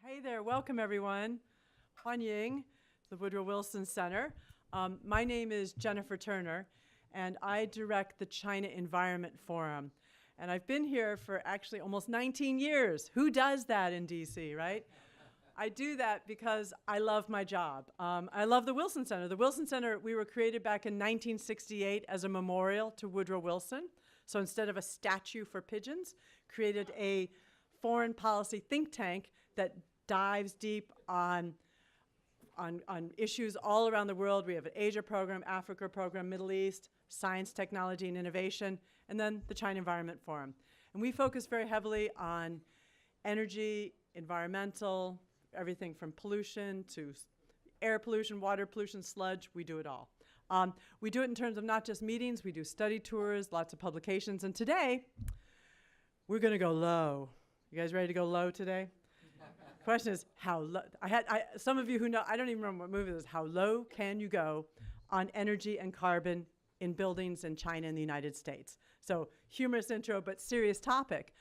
Hey there, welcome everyone. Huanying, the Woodrow Wilson Center. My name is Jennifer Turner, and I direct the China Environment Forum. And I've been here for actually almost 19 years. Who does that in DC, right? I do that because I love my job. I love the Wilson Center. The Wilson Center, we were created back in 1968 as a memorial to Woodrow Wilson. So instead of a statue for pigeons, created a foreign policy think tank that dives deep on issues all around the world. We have an Asia program, Africa program, Middle East, science, technology, and innovation, and then the China Environment Forum. And we focus very heavily on energy, environmental, everything from pollution to air pollution, water pollution, sludge, we do it all. We do it in terms of not just meetings, we do study tours, lots of publications, and today, we're gonna go low. You guys ready to go low today? Question is, how low? Some of you who know, I don't even remember what movie this is, how low can you go on energy and carbon in buildings in China and the United States? So humorous intro, but serious topic.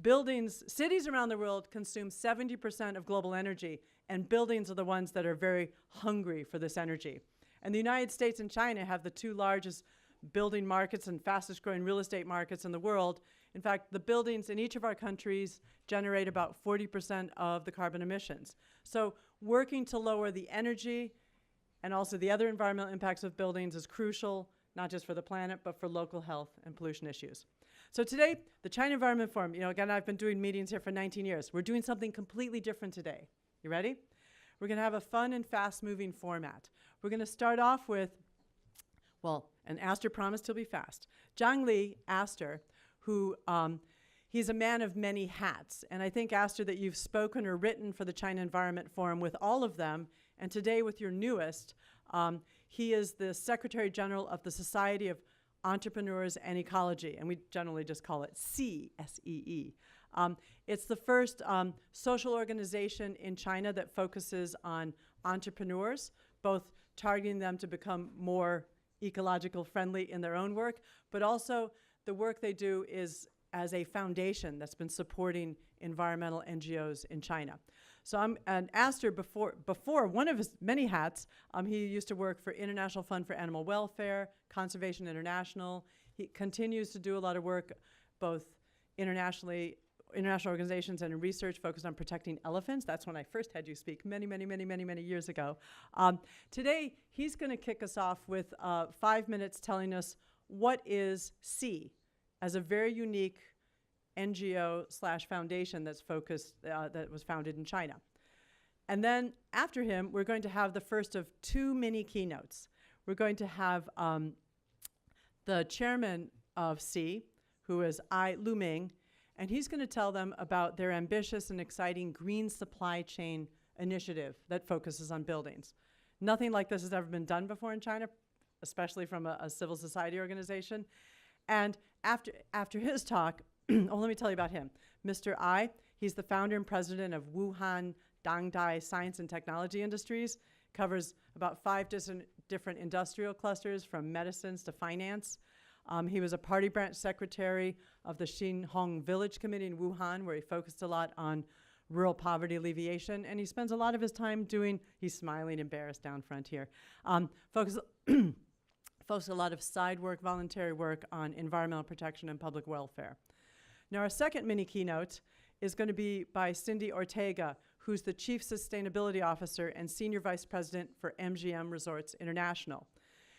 Buildings, cities around the world consume 70% of global energy, and buildings are the ones that are very hungry for this energy. And the United States and China have the two largest building markets and fastest growing real estate markets in the world. In fact, the buildings in each of our countries generate about 40% of the carbon emissions. So working to lower the energy and also the other environmental impacts of buildings is crucial, not just for the planet, but for local health and pollution issues. So today, the China Environment Forum, again, I've been doing meetings here for 19 years. We're doing something completely different today. You ready? We're gonna have a fun and fast-moving format. We're gonna start off with, and Astor promised he'll be fast. Zhang Li, Astor, who he's a man of many hats. And I think, Astor, that you've spoken or written for the China Environment Forum with all of them, and today with your newest. He is the Secretary General of the Society of Entrepreneurs and Ecology, and we generally just call it SEE, S-E-E. It's the first social organization in China that focuses on entrepreneurs, both targeting them to become more ecological friendly in their own work, but also the work they do is as a foundation that's been supporting environmental NGOs in China. So Astor, before one of his many hats, he used to work for International Fund for Animal Welfare, Conservation International. He continues to do a lot of work both international organizations and in research focused on protecting elephants. That's when I first had you speak many years ago. Today, he's gonna kick us off with 5 minutes telling us what is SEE as a very unique NGO/foundation that's focused, that was founded in China. And then after him, we're going to have the first of 2 mini keynotes. We're going to have the chairman of SEE, who is Lu Ming, and he's going to tell them about their ambitious and exciting green supply chain initiative that focuses on buildings. Nothing like this has ever been done before in China, especially from a civil society organization. And after his talk, let me tell you about him. Mr. Ai, he's the founder and president of Wuhan Dangdai Science and Technology Industries, covers about 5 different industrial clusters from medicines to finance. He was a party branch secretary of the Xinhong Village Committee in Wuhan, where he focused a lot on rural poverty alleviation, and he spends a lot of his time he's smiling, embarrassed down front here, focus a lot of side work, voluntary work on environmental protection and public welfare. Now, our second mini keynote is going to be by Cindy Ortega, who's the Chief Sustainability Officer and Senior Vice President for MGM Resorts International.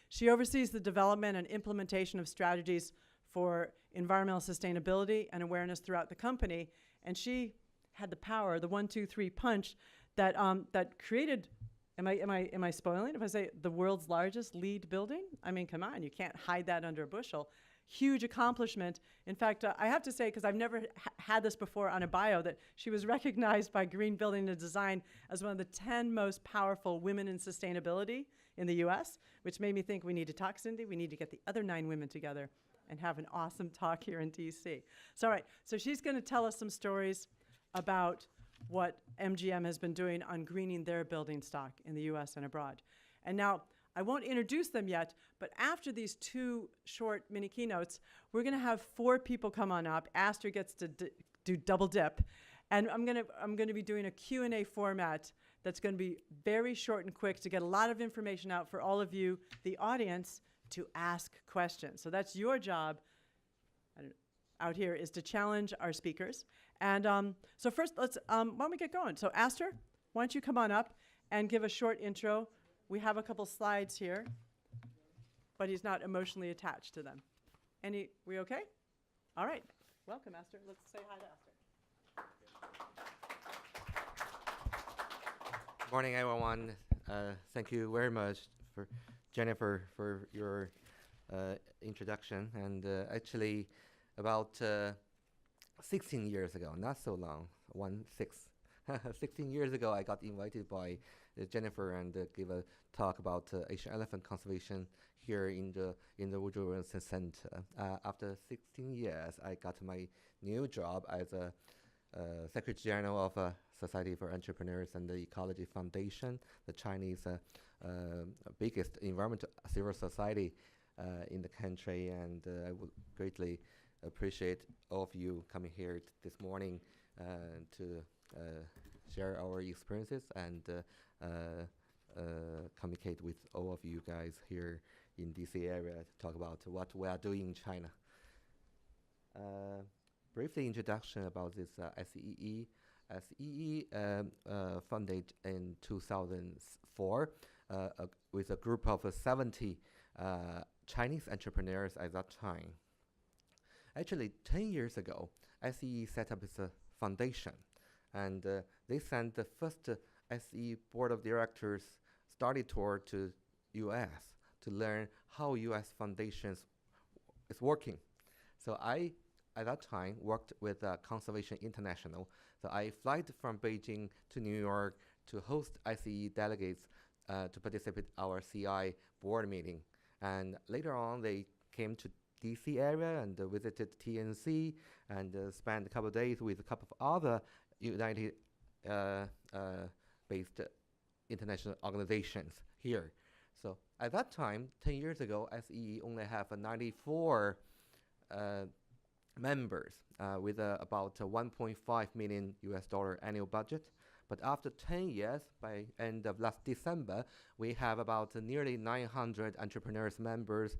She oversees the development and implementation of strategies for environmental sustainability and awareness throughout the company, and she had the power, the 1-2-3 punch that created. Am I spoiling if I say the world's largest LEED building? I mean, come on, you can't hide that under a bushel. Huge accomplishment. In fact, I have to say, because I've never had this before on a bio, that she was recognized by Green Building and Design as one of the 10 most powerful women in sustainability in the US, which made me think we need to talk, Cindy. We need to get the other 9 women together and have an awesome talk here in DC. So, all right, so she's going to tell us some stories about what MGM has been doing on greening their building stock in the US and abroad. And now, I won't introduce them yet, but after these 2 short mini keynotes, we're going to have 4 people come on up. Astor gets to do double dip, And I'm gonna be doing a Q&A format that's gonna be very short and quick to get a lot of information out for all of you, the audience, to ask questions. So that's your job out here, is to challenge our speakers. And so first, why don't we get going? So Astor, why don't you come on up and give a short intro. We have a couple slides here, but he's not emotionally attached to them. We okay? All right. Welcome, Astor. Let's say hi to Astor. Morning, everyone. Thank you very much for Jennifer for your introduction. And actually, about 16 years ago, not so long, 16 years ago, I got invited by Jennifer and give a talk about Asian elephant conservation here in the Woodrow Wilson Center. After 16 years, I got my new job as a Secretary General of Society for Entrepreneurs and the Ecology Foundation, the Chinese biggest environmental civil society in the country. And I would greatly appreciate all of you coming here this morning to share our experiences and communicate with all of you guys here in DC area to talk about what we are doing in China. Briefly introduction about this SEE. SEE funded in 2004 with a group of 70 Chinese entrepreneurs at that time. Actually, 10 years ago, SEE set up its foundation, and they sent the first SE board of directors study tour to US to learn how US foundations is working. So I, at that time, worked with Conservation International. So I flight from Beijing to New York to host SE delegates to participate our CI board meeting. And later on, they came to DC area and visited TNC and spent a couple of days with a couple of other United based international organizations here. So at that time, 10 years ago, SE only have 94 members with about $1.5 million annual budget. But after 10 years, by end of last December, we have about nearly 900 entrepreneurs members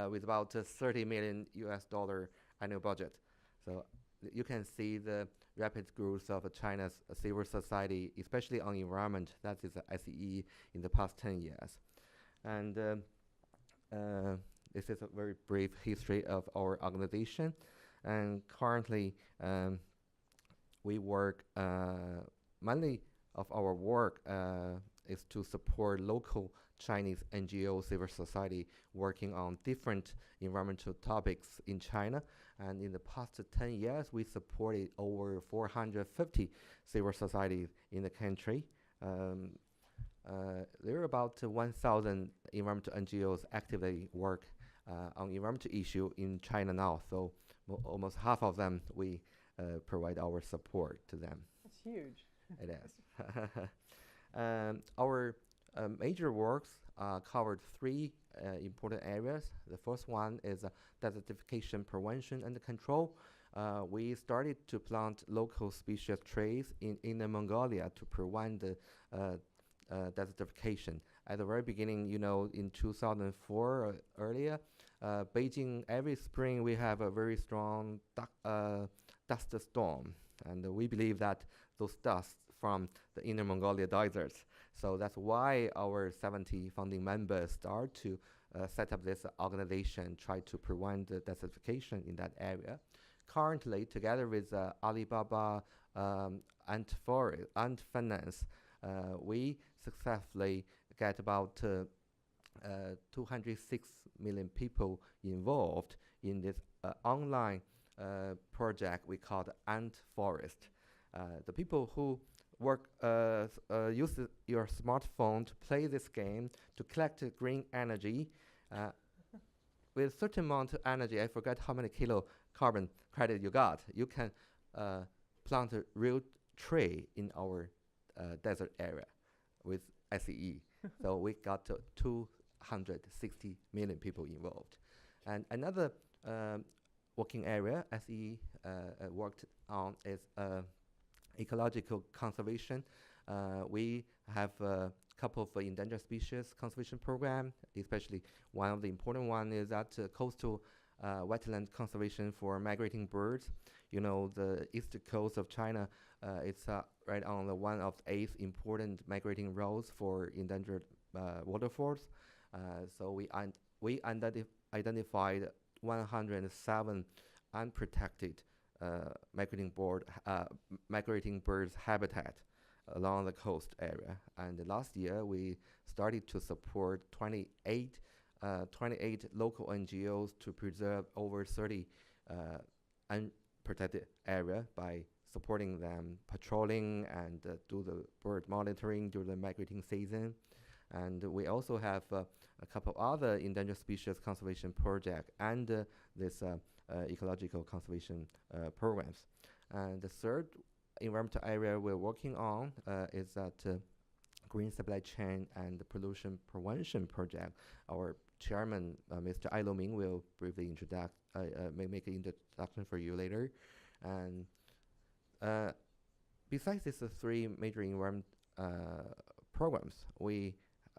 with about $30 million annual budget. So you can see the rapid growth of China's civil society, especially on environment. That is SEE in the past 10 years. And this is a very brief history of our organization. And currently, we work, mainly of our work is to support local Chinese NGO civil society working on different environmental topics in China. And in the past 10 years, we supported over 450 civil societies in the country. There are about 1,000 environmental NGOs actively work on environmental issue in China now. So almost half of them, we provide our support to them. That's huge. It is. Our major works covered three important areas. The first one is desertification prevention and control. We started to plant local species trees in Inner Mongolia to prevent the desertification. At the very beginning, in 2004 earlier, Beijing, every spring we have a very strong dust storm. And we believe that those dusts from the Inner Mongolia deserts. So that's why our 70 founding members start to set up this organization, try to prevent the desertification in that area. Currently, together with Alibaba Ant Finance, we successfully get about 206 million people involved in this online project we call the Ant Forest. The people who work use your smartphone to play this game to collect green energy with a certain amount of energy. I forgot how many kilo carbon credit you got. You can plant a real tree in our desert area with SEE. So we got 260 million people involved. And another working area SEE worked on is ecological conservation. We have a couple of endangered species conservation program, especially one of the important one is that coastal wetland conservation for migrating birds. You know, the east coast of China, it's right on the one of the 8 important migrating routes for endangered waterfalls. So we identified 107 unprotected migrating birds habitat along the coast area. And last year, we started to support 28 local NGOs to preserve over 30 unprotected area by supporting them patrolling and do the bird monitoring during the migrating season. And we also have a couple other endangered species conservation projects and this ecological conservation programs. And the third environmental area we're working on is that green supply chain and pollution prevention project. Our chairman, Mr. Ai Ming, will briefly make an introduction for you later. And besides these 3 major environment programs,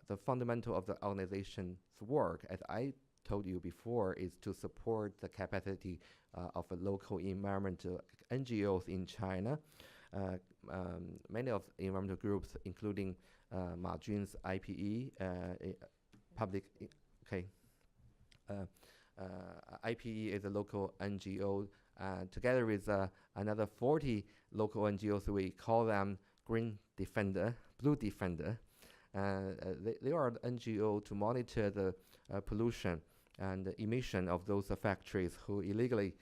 the fundamental of the organization's work, as I told you before, is to support the capacity of local environmental NGOs in China. Many of the environmental groups, including Mgm's IPE, IPE is a local NGO. Together with another 40 local NGOs, we call them Green Defender, Blue Defender. They are the NGO to monitor the pollution and the emission of those factories who illegally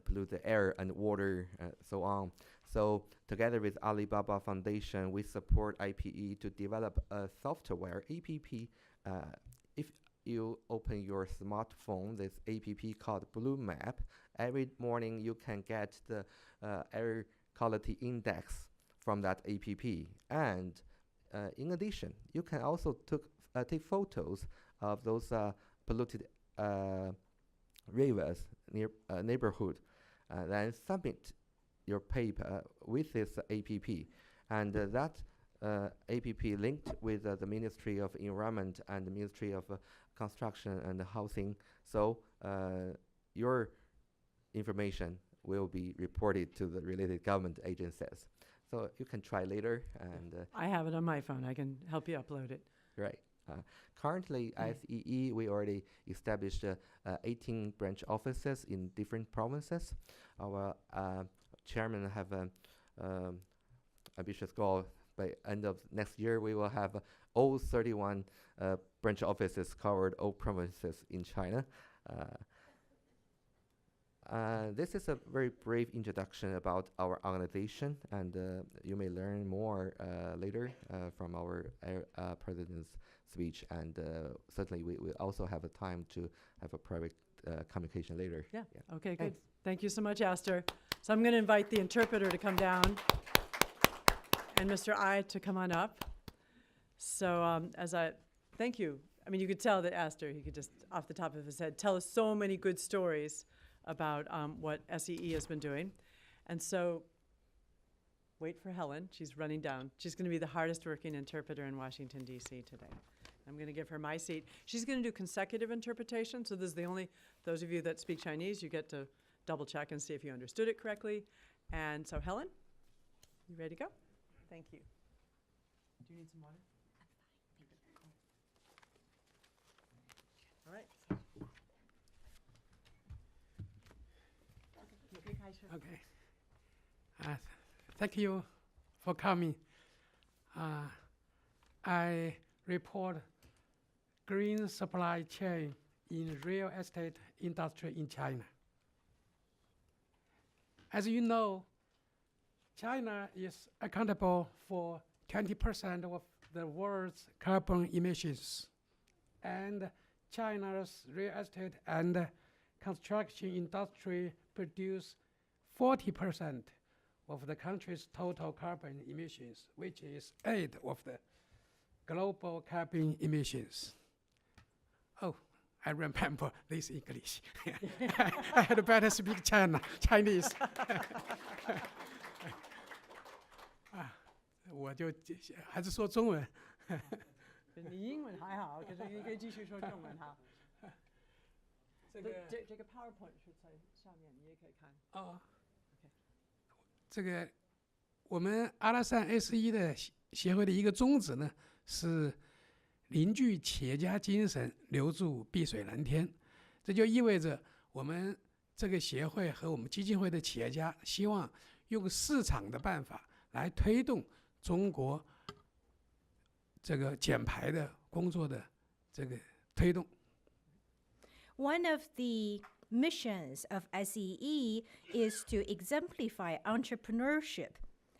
pollute the air and water, so on. So together with Alibaba Foundation, we support IPE to develop a software app. If you open your smartphone, this app called Blue Map, every morning you can get the air quality index from that app. And in addition, you can also take photos of those polluted rivers near neighborhood, then submit your paper with this app, and that app linked with the Ministry of Environment and the Ministry of Construction and Housing. So your information will be reported to the related government agencies. So you can try later. And I have it on my phone. I can help you upload it. Right. Currently, SEE, we already established 18 branch offices in different provinces. Our chairman have an ambitious goal. By end of next year, we will have all 31 branch offices covered all provinces in China. This is a very brief introduction about our organization, and you may learn more later from our president's speech, and certainly we will also have a time to have a private communication later. Yeah. Okay, good. Thank you so much, Aster. So I'm going to invite the interpreter to come down and Mr. Ai to come on up. So thank you. I mean, you could tell that Aster, he could just, off the top of his head, tell us so many good stories about what SEE has been doing. And so, wait for Helen. She's running down. She's going to be the hardest working interpreter in Washington, D.C. today. I'm going to give her my seat. She's going to do consecutive interpretation. So this is the only, those of you that speak Chinese, you get to double check and see if you understood it correctly. And so Helen, you ready to go? Thank you. Do you need some water? All right. Okay. Thank you for coming. I report green supply chain in real estate industry in China. As you know, China is accountable for 20% of the world's carbon emissions, and China's real estate and construction industry produce 40% of the country's total carbon emissions, which is 8 of the global carbon emissions. Oh, I remember this English. I had better speak Chinese. 我就还是说中文。你英文还好，可是你可以继续说中文哈。这个这个 PowerPoint 是在上面，你也可以看。哦，这个我们阿拉善 S1的协会的一个宗旨呢，是凝聚企业家精神，留住碧水蓝天。这就意味着我们这个协会和我们基金会的企业家希望用市场的办法来推动中国这个减排的工作的这个推动。One of the missions of SEE is to exemplify entrepreneurship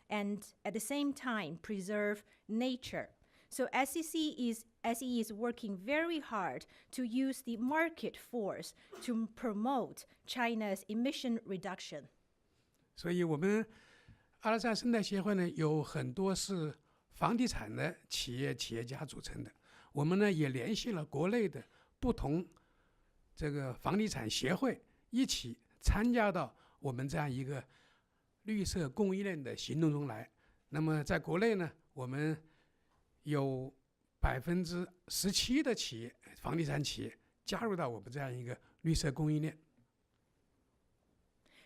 and at the same time preserve nature. So SEE is working very hard to use the market force to promote China's emission reduction. 所以我们阿拉善生态协会呢，有很多是房地产的企业家组成的。我们呢也联系了国内的不同这个房地产协会，一起参加到我们这样一个绿色供应链的行动中来。那么在国内呢，我们有17%的企业，房地产企业加入到我们这样一个绿色供应链。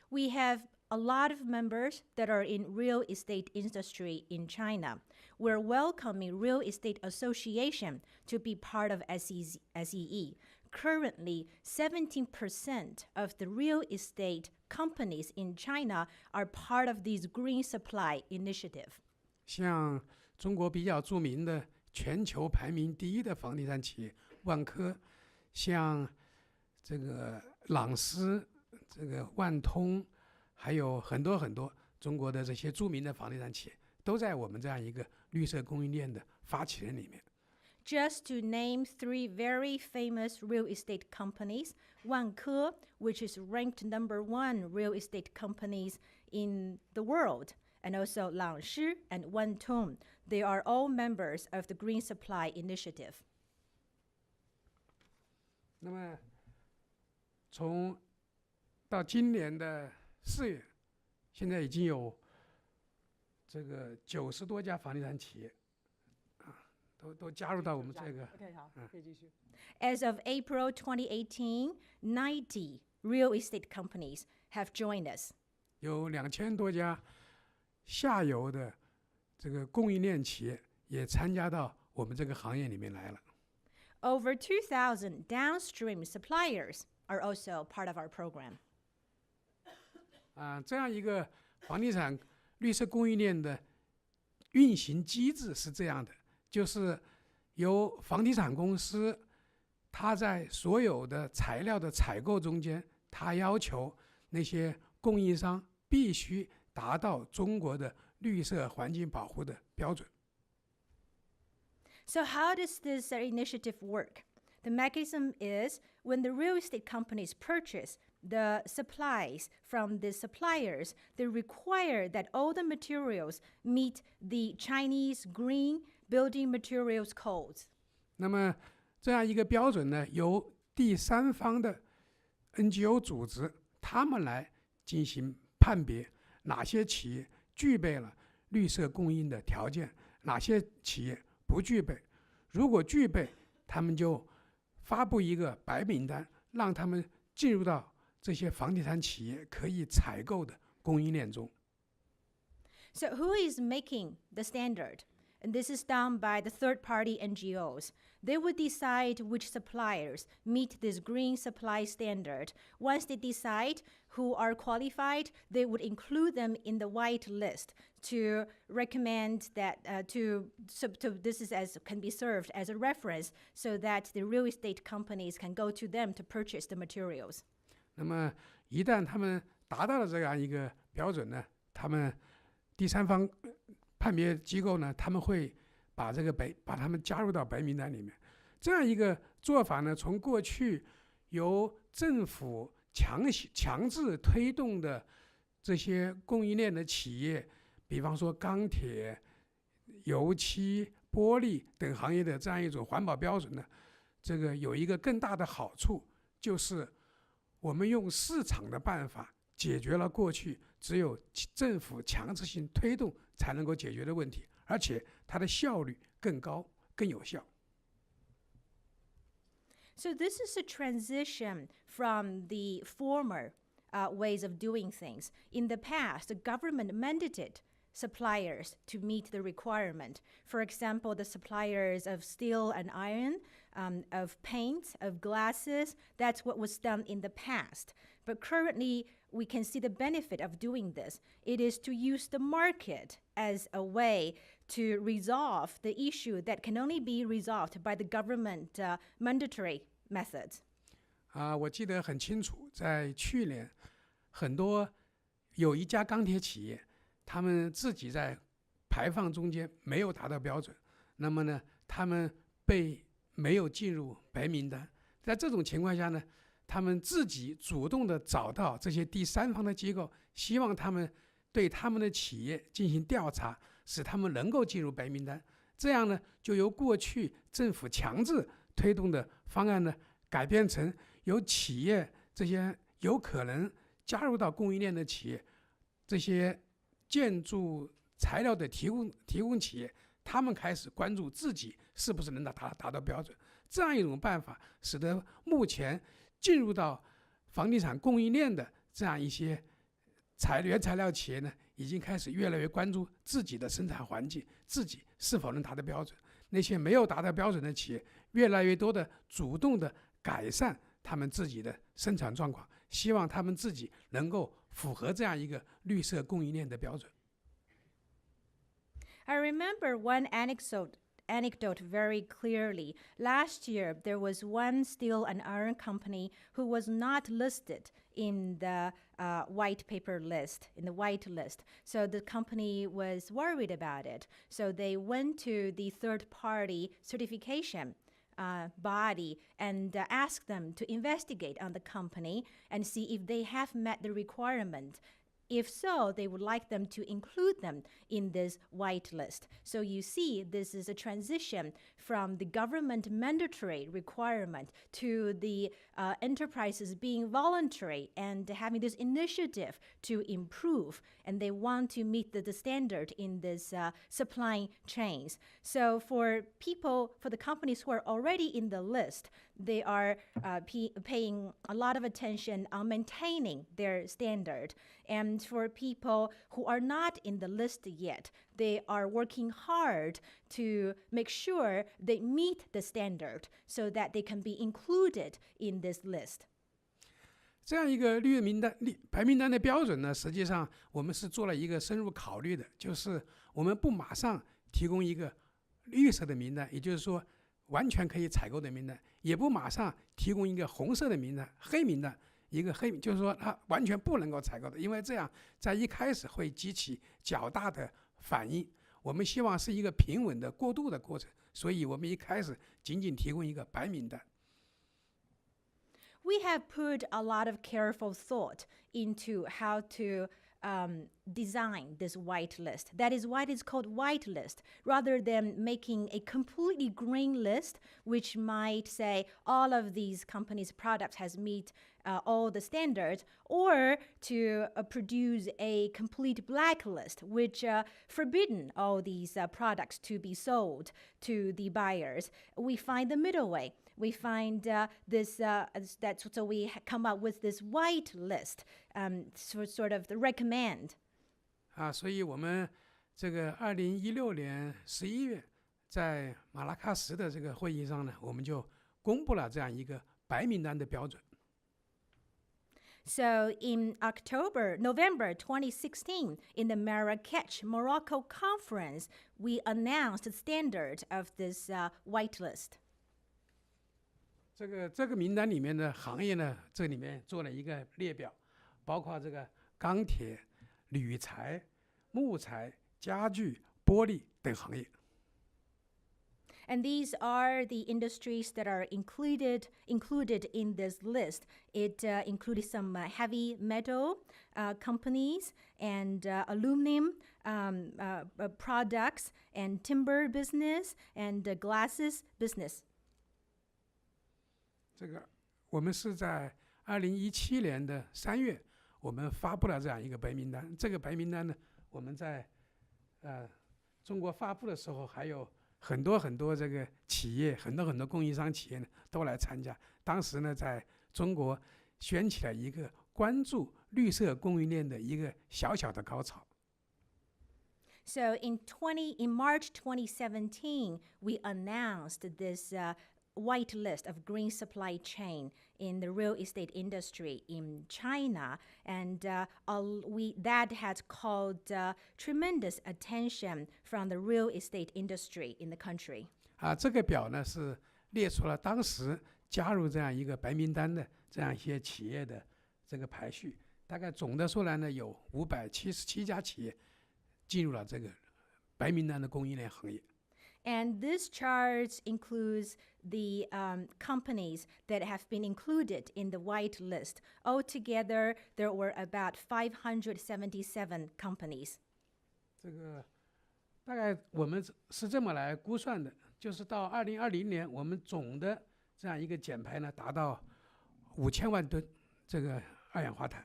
We have a lot of members that are in real estate industry in China. We're welcoming Real Estate Association to be part of SEE. Currently, 17% of the real estate companies in China are part of this green supply initiative. 像中国比较著名的全球排名第1的房地产企业万科，像这个朗诗、这个万通，还有很多很多中国的这些著名的房地产企业，都在我们这样一个绿色供应链的发起人里面。Just to name 3 very famous real estate companies, Wanke, which is ranked #1 real estate companies in the world, and also Langshi and Wantong. They are all members of the Green Supply Initiative. 那么从到今年的4月，现在已经有这个90多家房地产企业都加入到我们这个。OK， 好，可以继续。As of April 2018, 90 real estate companies have joined us. 有2000多家下游的这个供应链企业也参加到我们这个行业里面来了。Over 2,000 downstream suppliers are also part of our program. 这样一个房地产绿色供应链的运行机制是这样的，就是由房地产公司，它在所有的材料的采购中间，它要求那些供应商必须达到中国的绿色环境保护的标准。So how does this initiative work? The mechanism is when the real estate companies purchase the supplies from the suppliers, they require that all the materials meet the Chinese green building materials codes. 那么这样一个标准呢，由第三方的 NGO 组织他们来进行判别哪些企业具备了绿色供应的条件，哪些企业不具备。如果具备，他们就发布一个白名单，让他们进入到这些房地产企业可以采购的供应链中。So who is making the standard? And this is done by the third-party NGOs. They would decide which suppliers meet this green supply standard. Once they decide who are qualified, they would include them in the white list to recommend that this is as can be served as a reference so that the real estate companies can go to them to purchase the materials. 那么一旦他们达到了这样一个标准呢，他们第三方判别机构呢，他们会把他们加入到白名单里面。这样一个做法呢，从过去由政府强制推动的这些供应链的企业，比方说钢铁、油漆、玻璃等行业的这样一种环保标准呢，这个有一个更大的好处，就是我们用市场的办法解决了过去只有政府强制性推动才能够解决的问题，而且它的效率更高、更有效。So this is a transition from the former ways of doing things. In the past, the government mandated suppliers to meet the requirement. For example, the suppliers of steel and iron, of paint, of glasses, that's what was done in the past. But currently, we can see the benefit of doing this. It is to use the market as a way to resolve the issue that can only be resolved by the government mandatory methods. 我记得很清楚，在去年，有一家钢铁企业，他们自己在排放中间没有达到标准，那么呢，他们没有进入白名单。在这种情况下呢，他们自己主动的找到这些第三方的机构，希望他们对他们的企业进行调查，使他们能够进入白名单。这样呢，就由过去政府强制推动的方案呢，改变成由企业这些有可能加入到供应链的企业，这些建筑材料的提供企业，他们开始关注自己是不是能达到标准。这样一种办法，使得目前进入到房地产供应链的这样一些原材料企业呢，已经开始越来越关注自己的生产环境，自己是否能达到标准。那些没有达到标准的企业，越来越多的主动的改善他们自己的生产状况，希望他们自己能够符合这样一个绿色供应链的标准。I remember one anecdote very clearly. Last year, there was one steel and iron company who was not listed in the white paper list, in the white list. So the company was worried about it. So they went to the third-party certification body and asked them to investigate on the company and see if they have met the requirement. If so, they would like them to include them in this white list. So you see, this is a transition from the government mandatory requirement to the enterprises being voluntary and having this initiative to improve. And they want to meet the standard in this supply chains. So for the companies who are already in the list, they are paying a lot of attention on maintaining their standard. And for people who are not in the list yet, they are working hard to make sure they meet the standard so that they can be included in this list. 这样一个白名单的标准呢，实际上我们是做了一个深入考虑的，就是我们不马上提供一个绿色的名单，也就是说完全可以采购的名单，也不马上提供一个红色的名单、黑名单。就是说它完全不能够采购的，因为这样在一开始会激起较大的反应。我们希望是一个平稳的过渡的过程，所以我们一开始仅提供一个白名单。We have put a lot of careful thought into how to design this white list. That is why it is called white list, rather than making a completely green list, which might say all of these companies' products has meet all the standards, or to produce a complete black list, which forbidden all these products to be sold to the buyers. We find the middle way. We find so we come up with this white list, sort of the recommend. 所以我们这个2016年11月在马拉喀什的这个会议上呢，我们就公布了这样一个白名单的标准。So in November 2016, in the Marrakech, Morocco conference, we announced the standard of this white list. 这个名单里面的行业呢，这里面做了一个列表，包括这个钢铁、铝材、木材、家具、玻璃等行业。And these are the industries that are included in this list. It included some heavy metal companies and aluminum products and timber business and glasses business. 这个我们是在2017年的3月，我们发布了这样一个白名单。这个白名单呢，我们在中国发布的时候，还有很多很多这个企业，很多很多供应商企业呢都来参加。当时呢，在中国掀起了一个关注绿色供应链的一个小小的高潮。So in March 2017, we announced this white list of green supply chain in the real estate industry in China, and that has called tremendous attention from the real estate industry in the country. 这个表呢是列出了当时加入这样一个白名单的这样一些企业的这个排序，大概总的说来呢，有577家企业进入了这个白名单的供应链行业。And this chart includes the companies that have been included in the white list. Altogether, there were about 577 companies. 这个大概我们是这么来估算的，就是到2020年，我们总的这样一个减排呢，达到5000万吨这个二氧化碳。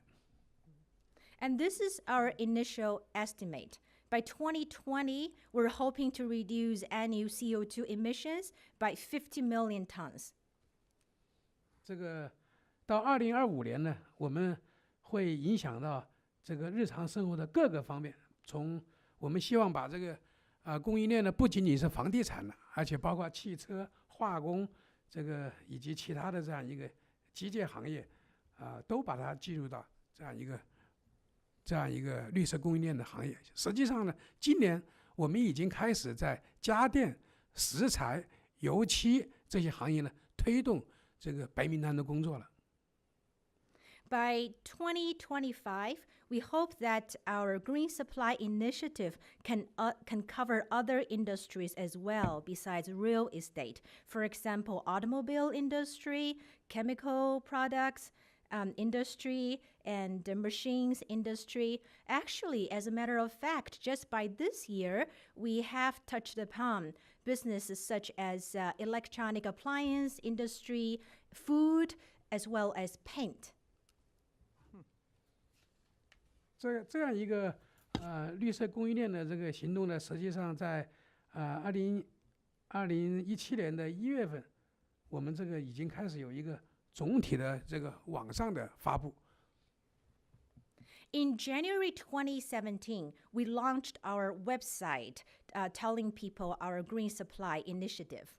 And this is our initial estimate. By 2020, we're hoping to reduce annual CO2 emissions by 50 million tons. 这个到2025年呢，我们会影响到这个日常生活的各个方面。从我们希望把这个供应链呢，不仅仅是房地产了，而且包括汽车、化工这个以及其他的这样一个机械行业都把它进入到这样一个绿色供应链的行业。实际上呢，今年我们已经开始在家电、石材、油漆这些行业呢推动这个白名单的工作了。By 2025, we hope that our green supply initiative can cover other industries as well besides real estate. For example, automobile industry, chemical products, industry, and the machines industry. Actually, as a matter of fact, just by this year, we have touched upon businesses such as electronic appliance industry, food, as well as paint. 这样一个绿色供应链的这个行动呢，实际上在2017年的1月份，我们这个已经开始有一个总体的这个网上的发布。In January 2017, we launched our website telling people our green supply initiative.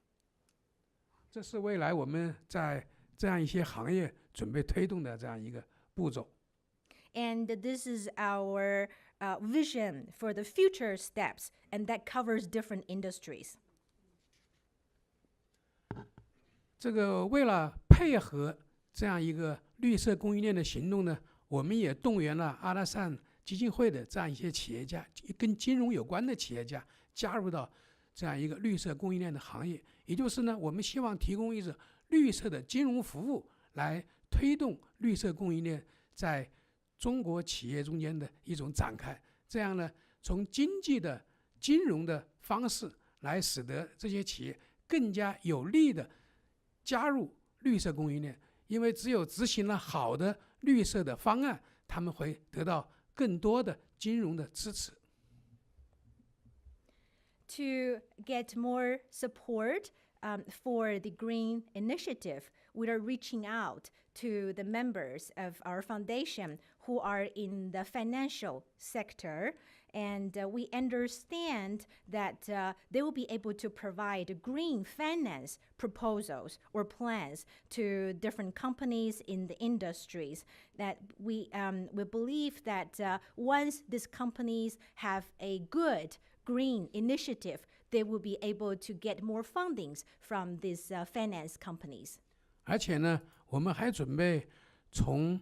这是未来我们在这样一些行业准备推动的这样一个步骤。And this is our vision for the future steps, and that covers different industries. 这个为了配合这样一个绿色供应链的行动呢，我们也动员了阿拉善基金会的这样一些企业家，跟金融有关的企业家加入到这样一个绿色供应链的行业。也就是呢，我们希望提供一种绿色的金融服务，来推动绿色供应链在中国企业中间的一种展开。这样呢，从经济的、金融的方式来使得这些企业更加有力的加入绿色供应链，因为只有执行了好的绿色的方案，他们会得到更多的金融的支持。To get more support for the green initiative, we are reaching out to the members of our foundation who are in the financial sector, and we understand that they will be able to provide green finance proposals or plans to different companies in the industries. That we believe that once these companies have a good green initiative, they will be able to get more fundings from these finance companies. 而且呢，我们还准备从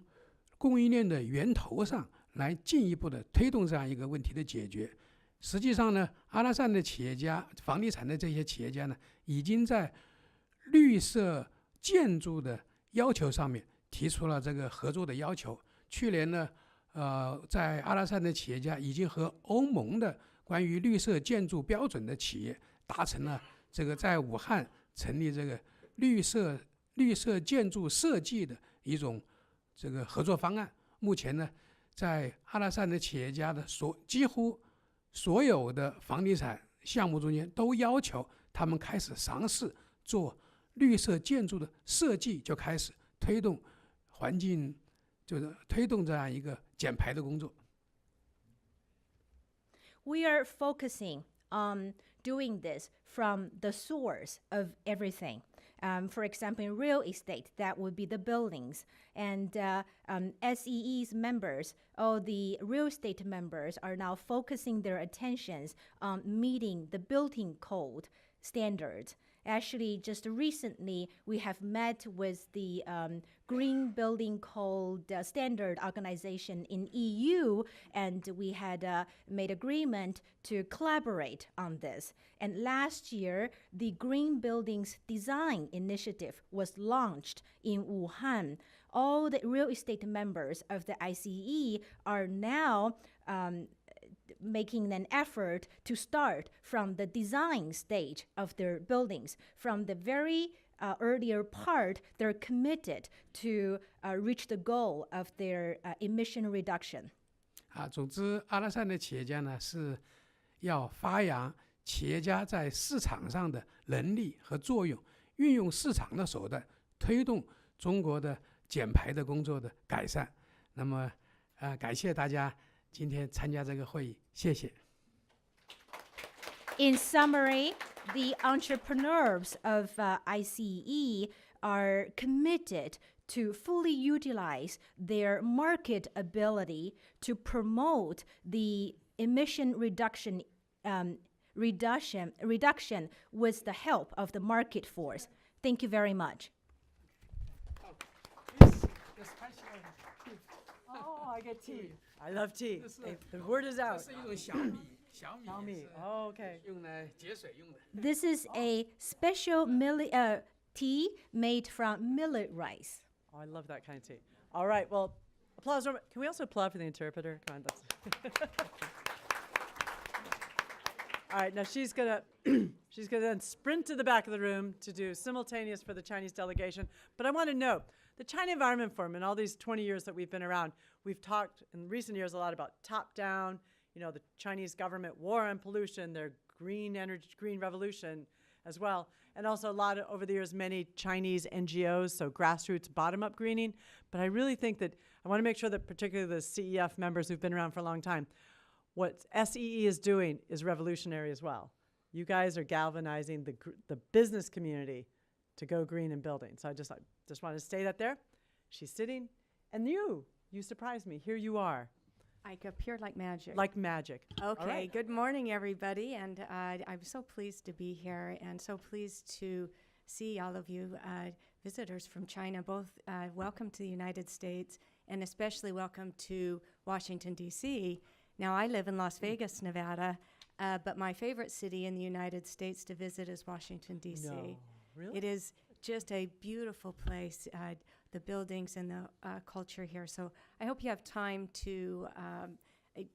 供应链的源头上来进一步的推动这样一个问题的解决。实际上呢，阿拉善的企业家、房地产的这些企业家呢，已经在绿色建筑的要求上面提出了这个合作的要求。去年呢，在阿拉善的企业家已经和欧盟的关于绿色建筑标准的企业达成了这个在武汉成立这个绿色建筑设计的一种这个合作方案。目前呢，在阿拉善的企业家的几乎所有的房地产项目中间都要求他们开始尝试做绿色建筑的设计，就开始推动环境，就是推动这样一个减排的工作。We are focusing on doing this from the source of everything. For example, in real estate, that would be the buildings. And SEE's members, all the real estate members, are now focusing their attentions on meeting the building code standards. Actually, just recently, we have met with the Green Building Code Standard Organization in EU, and we had made agreement to collaborate on this. And last year, the Green Buildings Design Initiative was launched in Wuhan. All the real estate members of the ICE are now making an effort to start from the design stage of their buildings. From the very earlier part, they're committed to reach the goal of their emission reduction. 总之，阿拉善的企业家呢是要发扬企业家在市场上的能力和作用，运用市场的手段推动中国的减排的工作的改善。那么，感谢大家今天参加这个会议，谢谢。In summary, the entrepreneurs of ICE are committed to fully utilize their market ability to promote the emission reduction with the help of the market force. Thank you very much. Oh, I get tea. I love tea. The word is out. 是一种小米，小米 Xiaomi. Oh, okay. 用来节水用的。This is a special tea made from millet rice. Oh, I love that kind of tea. All right, well, applause. Can we also applaud for the interpreter? Come on, that's All right, now she's gonna then sprint to the back of the room to do simultaneous for the Chinese delegation. But I want to note, the China Environment Forum, in all these 20 years that we've been around, we've talked in recent years a lot about top-down, the Chinese government war on pollution, their green energy, green revolution as well, and also a lot of, over the years, many Chinese NGOs, so grassroots bottom-up greening. But I really think that I want to make sure that particularly the CEF members who've been around for a long time, what SEE is doing is revolutionary as well. You guys are galvanizing the business community to go green in building. So I just wanted to say that there. She's sitting, and you surprised me. Here you are. I appeared like magic. Like magic. Okay, right. Good morning, everybody, and I'm so pleased to be here and so pleased to see all of you visitors from China. Both welcome to the United States, and especially welcome to Washington, D.C. Now, I live in Las Vegas, Nevada, but my favorite city in the United States to visit is Washington, D.C. No, really? It is just a beautiful place, the buildings and the culture here. So I hope you have time to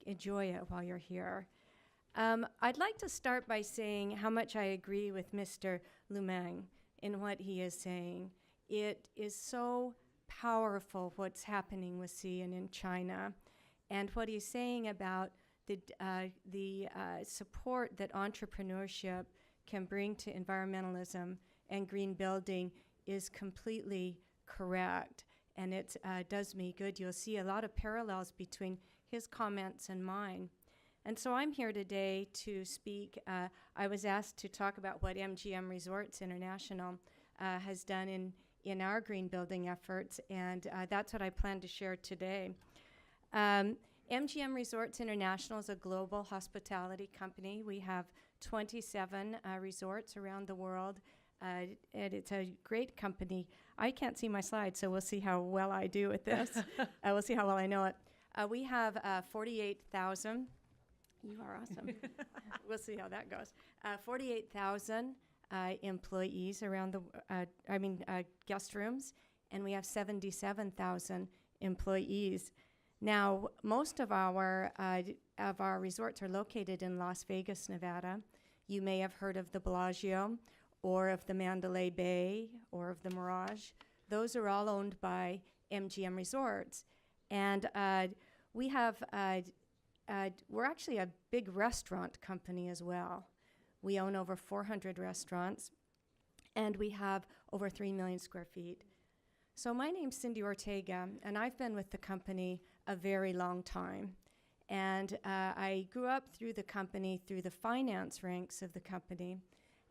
enjoy it while you're here. I'd like to start by saying how much I agree with Mr. Lumeng in what he is saying. It is so powerful what's happening with CN in China, and what he's saying about the support that entrepreneurship can bring to environmentalism and green building is completely correct, and it does me good. You'll see a lot of parallels between his comments and mine. And so I'm here today to speak. I was asked to talk about what Mgm Resorts International has done in our green building efforts, and that's what I plan to share today. MGM Resorts International is a global hospitality company. We have 27 resorts around the world, and it's a great company. I can't see my slides, so we'll see how well I do with this. We'll see how well I know it. We have 48,000. You are awesome. We'll see how that goes. 48,000 employees around the, guest rooms, and we have 77,000 employees. Now, most of our resorts are located in Las Vegas, Nevada. You may have heard of the Bellagio, or of the Mandalay Bay, or of the Mirage. Those are all owned by MGM Resorts. And we have we're actually a big restaurant company as well. We own over 400 restaurants, and we have over 3 million square feet. So my name's Cindy Ortega, and I've been with the company a very long time. And I grew up through the company, through the finance ranks of the company.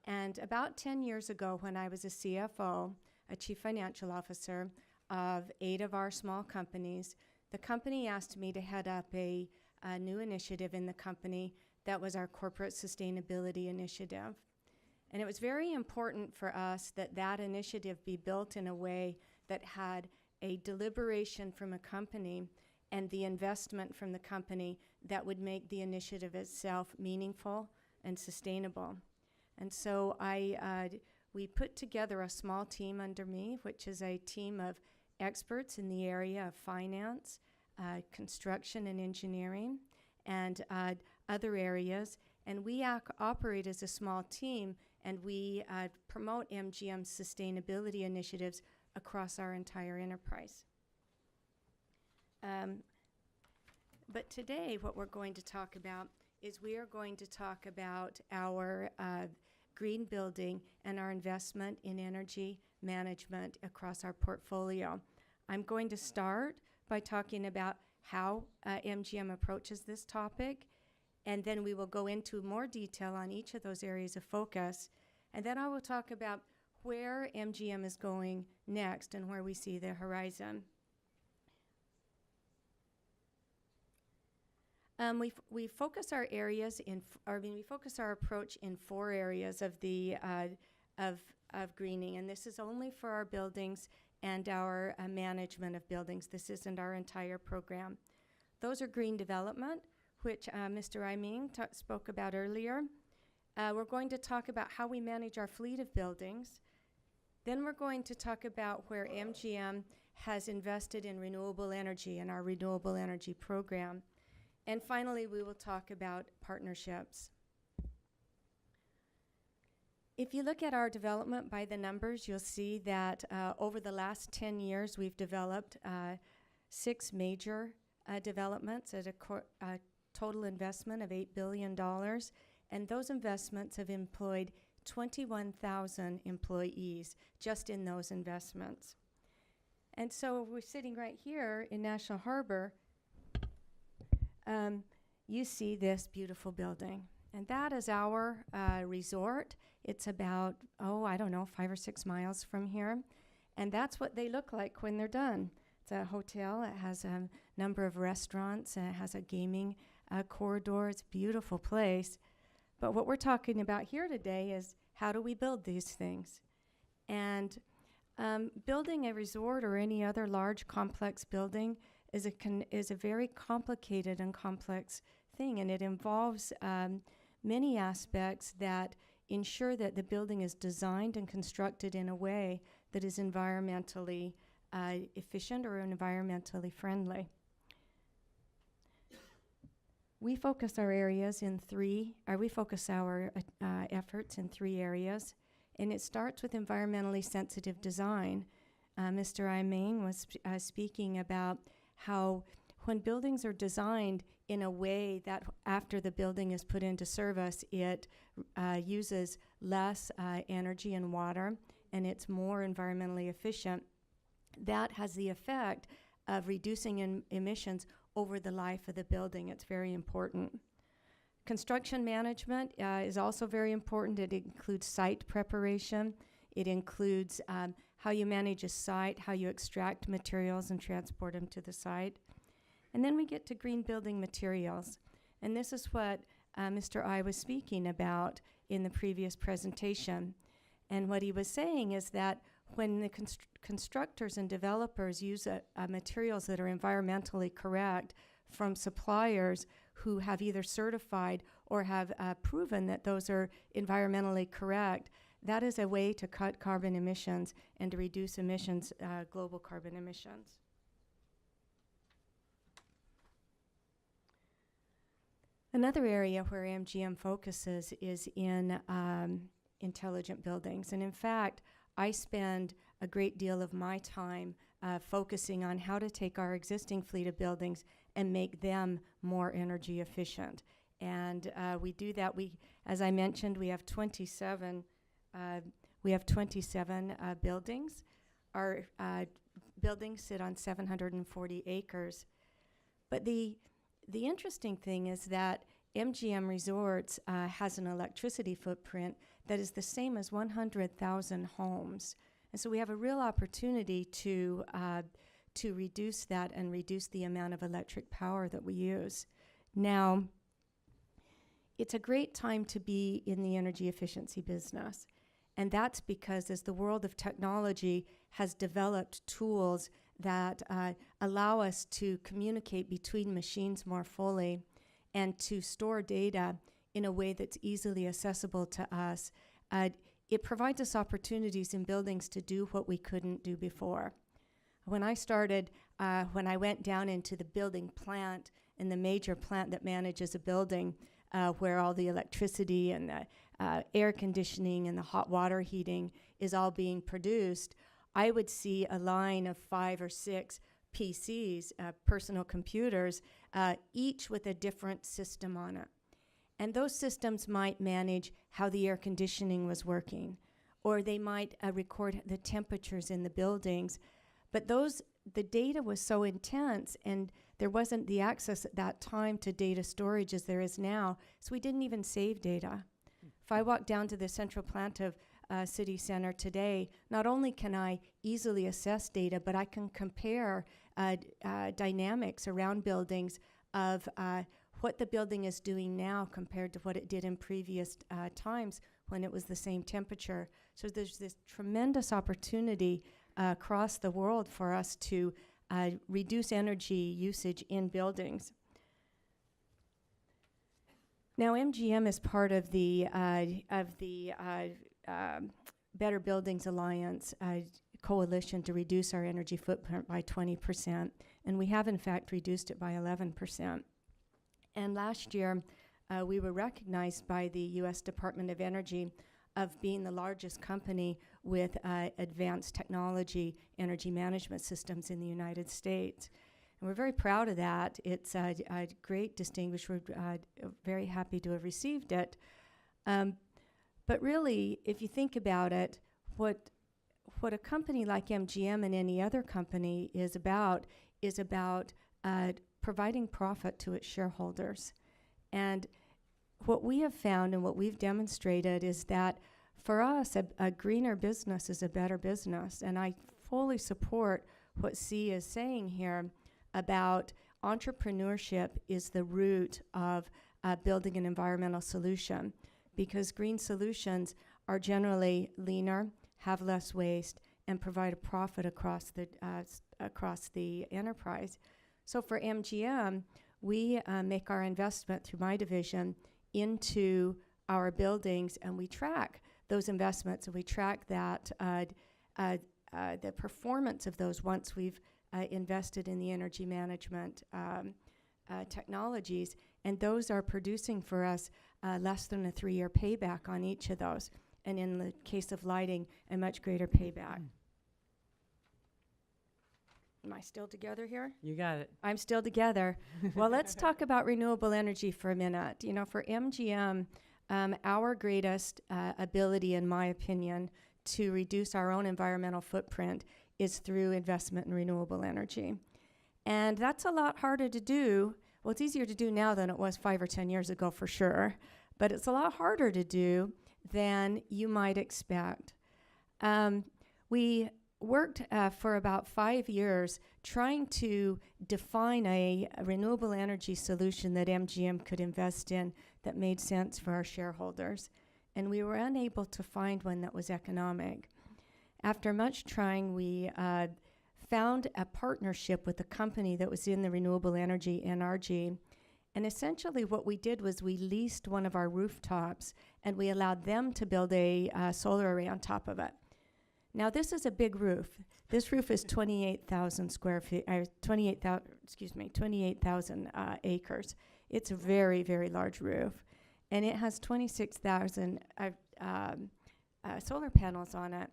And about 10 years ago, when I was a CFO, a chief financial officer of 8 of our small companies, the company asked me to head up a new initiative in the company that was our corporate sustainability initiative. And it was very important for us that that initiative be built in a way that had a deliberation from a company and the investment from the company that would make the initiative itself meaningful and sustainable. And so we put together a small team under me, which is a team of experts in the area of finance, construction and engineering, and other areas. And we operate as a small team, and we promote MGM's sustainability initiatives across our entire enterprise. But today, what we're going to talk about is we are going to talk about our green building and our investment in energy management across our portfolio. I'm going to start by talking about how MGM approaches this topic, and then we will go into more detail on each of those areas of focus. And then I will talk about where MGM is going next and where we see the horizon. We focus our areas we focus our approach in 4 areas of the of greening, and this is only for our buildings and our management of buildings. This isn't our entire program. Those are green development, which Mr. Iming spoke about earlier. We're going to talk about how we manage our fleet of buildings. Then we're going to talk about where MGM has invested in renewable energy and our renewable energy program. And finally, we will talk about partnerships. If you look at our development by the numbers, you'll see that over the last 10 years, we've developed 6 major developments at a total investment of $8 billion. And those investments have employed 21,000 employees just in those investments. And so we're sitting right here in National Harbor. You see this beautiful building. And that is our resort. It's about, 5 or 6 miles from here. And that's what they look like when they're done. It's a hotel. It has a number of restaurants, and it has a gaming corridor. It's a beautiful place. But what we're talking about here today is how do we build these things? And building a resort or any other large complex building is a very complicated and complex thing, and it involves many aspects that ensure that the building is designed and constructed in a way that is environmentally efficient or environmentally friendly. We focus our efforts in 3 areas, and it starts with environmentally sensitive design. Mr. Iming was speaking about how when buildings are designed in a way that after the building is put into service, it uses less energy and water, and it's more environmentally efficient, that has the effect of reducing emissions over the life of the building. It's very important. Construction management is also very important. It includes site preparation. It includes how you manage a site, how you extract materials and transport them to the site. And then we get to green building materials. And this is what Mr. I was speaking about in the previous presentation. And what he was saying is that when the constructors and developers use materials that are environmentally correct from suppliers who have either certified or have proven that those are environmentally correct, that is a way to cut carbon emissions and to reduce emissions, global carbon emissions. Another area where MGM focuses is in intelligent buildings. And in fact, I spend a great deal of my time focusing on how to take our existing fleet of buildings and make them more energy efficient. And we do that. As I mentioned, we have 27 buildings. Our buildings sit on 740 acres. But the interesting thing is that MGM Resorts has an electricity footprint that is the same as 100,000 homes. And so we have a real opportunity to reduce that and reduce the amount of electric power that we use. Now, it's a great time to be in the energy efficiency business. And that's because as the world of technology has developed tools that allow us to communicate between machines more fully and to store data in a way that's easily accessible to us, it provides us opportunities in buildings to do what we couldn't do before. When I started, when I went down into the building plant, in the major plant that manages a building, where all the electricity and the air conditioning and the hot water heating is all being produced, I would see a line of 5 or 6 PCs, personal computers, each with a different system on it. And those systems might manage how the air conditioning was working, or they might record the temperatures in the buildings. But the data was so intense, and there wasn't the access at that time to data storage as there is now, so we didn't even save data. If I walk down to the central plant of City Center today, not only can I easily assess data, but I can compare dynamics around buildings of what the building is doing now compared to what it did in previous times when it was the same temperature. So there's this tremendous opportunity across the world for us to reduce energy usage in buildings. Now, MGM is part of the Better Buildings Alliance coalition to reduce our energy footprint by 20%, and we have in fact reduced it by 11%. And last year, we were recognized by the U.S. Department of Energy of being the largest company with advanced technology energy management systems in the United States. And we're very proud of that. It's a great distinguished. We're very happy to have received it. But really, if you think about it, what a company like MGM and any other company is about providing profit to its shareholders. And what we have found and what we've demonstrated is that for us, a greener business is a better business. And I fully support what C is saying here about entrepreneurship is the root of building an environmental solution, because green solutions are generally leaner, have less waste, and provide a profit across the enterprise. So for MGM, we make our investment through my division into our buildings, and we track those investments, and we track that the performance of those once we've invested in the energy management technologies, and those are producing for us less than a 3-year payback on each of those, and in the case of lighting, a much greater payback. Am I still together here? You got it. I'm still together. Well, let's talk about renewable energy for a minute. You know, for MGM, our greatest ability, in my opinion, to reduce our own environmental footprint is through investment in renewable energy. And that's a lot harder to do. Well, it's easier to do now than it was 5 or 10 years ago, for sure. But it's a lot harder to do than you might expect. We worked for about 5 years trying to define a renewable energy solution that MGM could invest in that made sense for our shareholders. And we were unable to find one that was economic. After much trying, we found a partnership with a company that was in the renewable energy NRG. And essentially what we did was we leased one of our rooftops, and we allowed them to build a solar array on top of it. Now, this is a big roof. This roof is 28,000 square feet, 28,000 acres. It's a very, very large roof. And it has 26,000 solar panels on it.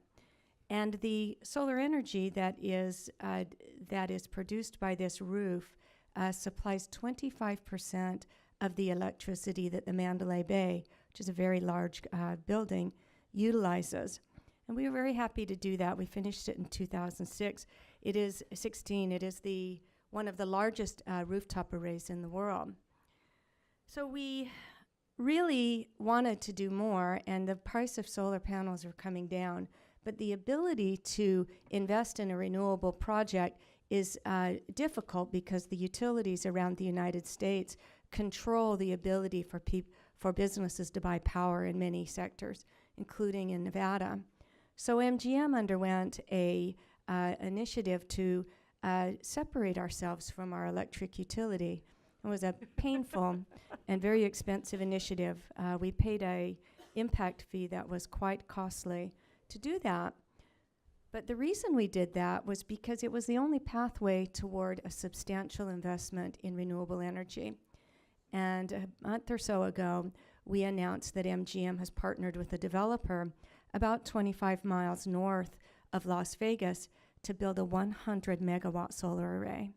And the solar energy that is produced by this roof supplies 25% of the electricity that the Mandalay Bay, which is a very large building, utilizes. And we were very happy to do that. We finished it in 2006. It is one of the largest rooftop arrays in the world. So we really wanted to do more, and the price of solar panels are coming down. But the ability to invest in a renewable project is difficult because the utilities around the United States control the ability for businesses to buy power in many sectors, including in Nevada. So MGM underwent a initiative to separate ourselves from our electric utility. It was a painful and very expensive initiative. We paid a impact fee that was quite costly to do that. But the reason we did that was because it was the only pathway toward a substantial investment in renewable energy. And a month or so ago, we announced that MGM has partnered with a developer about 25 miles north of Las Vegas to build a 100 megawatt solar array.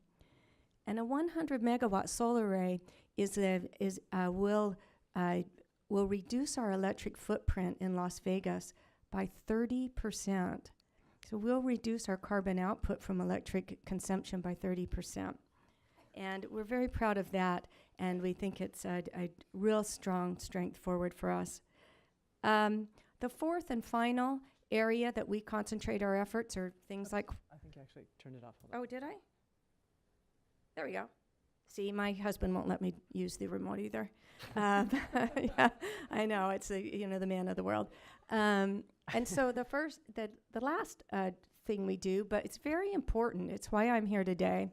And a 100 megawatt solar array will reduce our electric footprint in Las Vegas by 30%. So we'll reduce our carbon output from electric consumption by 30%. And we're very proud of that, and we think it's a real strong strength forward for us. The fourth and final area that we concentrate our efforts are things like... I think you actually turned it off. Hold on. Oh, did I? There we go. See, my husband won't let me use the remote either. Yeah, I know, it's the man of the world. And so the last thing we do, but it's very important, it's why I'm here today,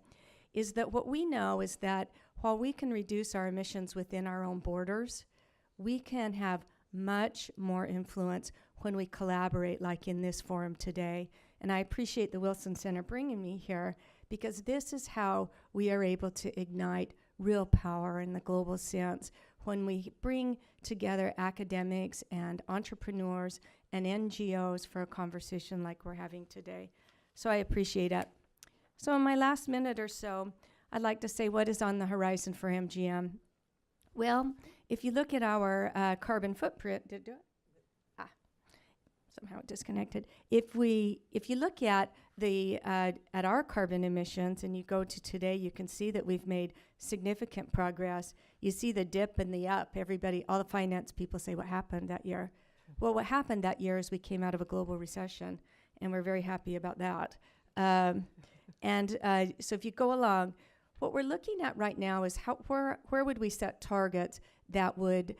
is that what we know is that while we can reduce our emissions within our own borders, we can have much more influence when we collaborate like in this forum today. And I appreciate the Wilson Center bringing me here because this is how we are able to ignite real power in the global sense when we bring together academics and entrepreneurs and NGOs for a conversation like we're having today. So I appreciate it. So in my last minute or so, I'd like to say what is on the horizon for MGM. Well, if you look at our carbon footprint, did it do it? Somehow it disconnected. If you look at at our carbon emissions and you go to today, you can see that we've made significant progress. You see the dip and the up. All the finance people say, what happened that year? Well, what happened that year is we came out of a global recession, and we're very happy about that. So if you go along, what we're looking at right now is where would we set targets that would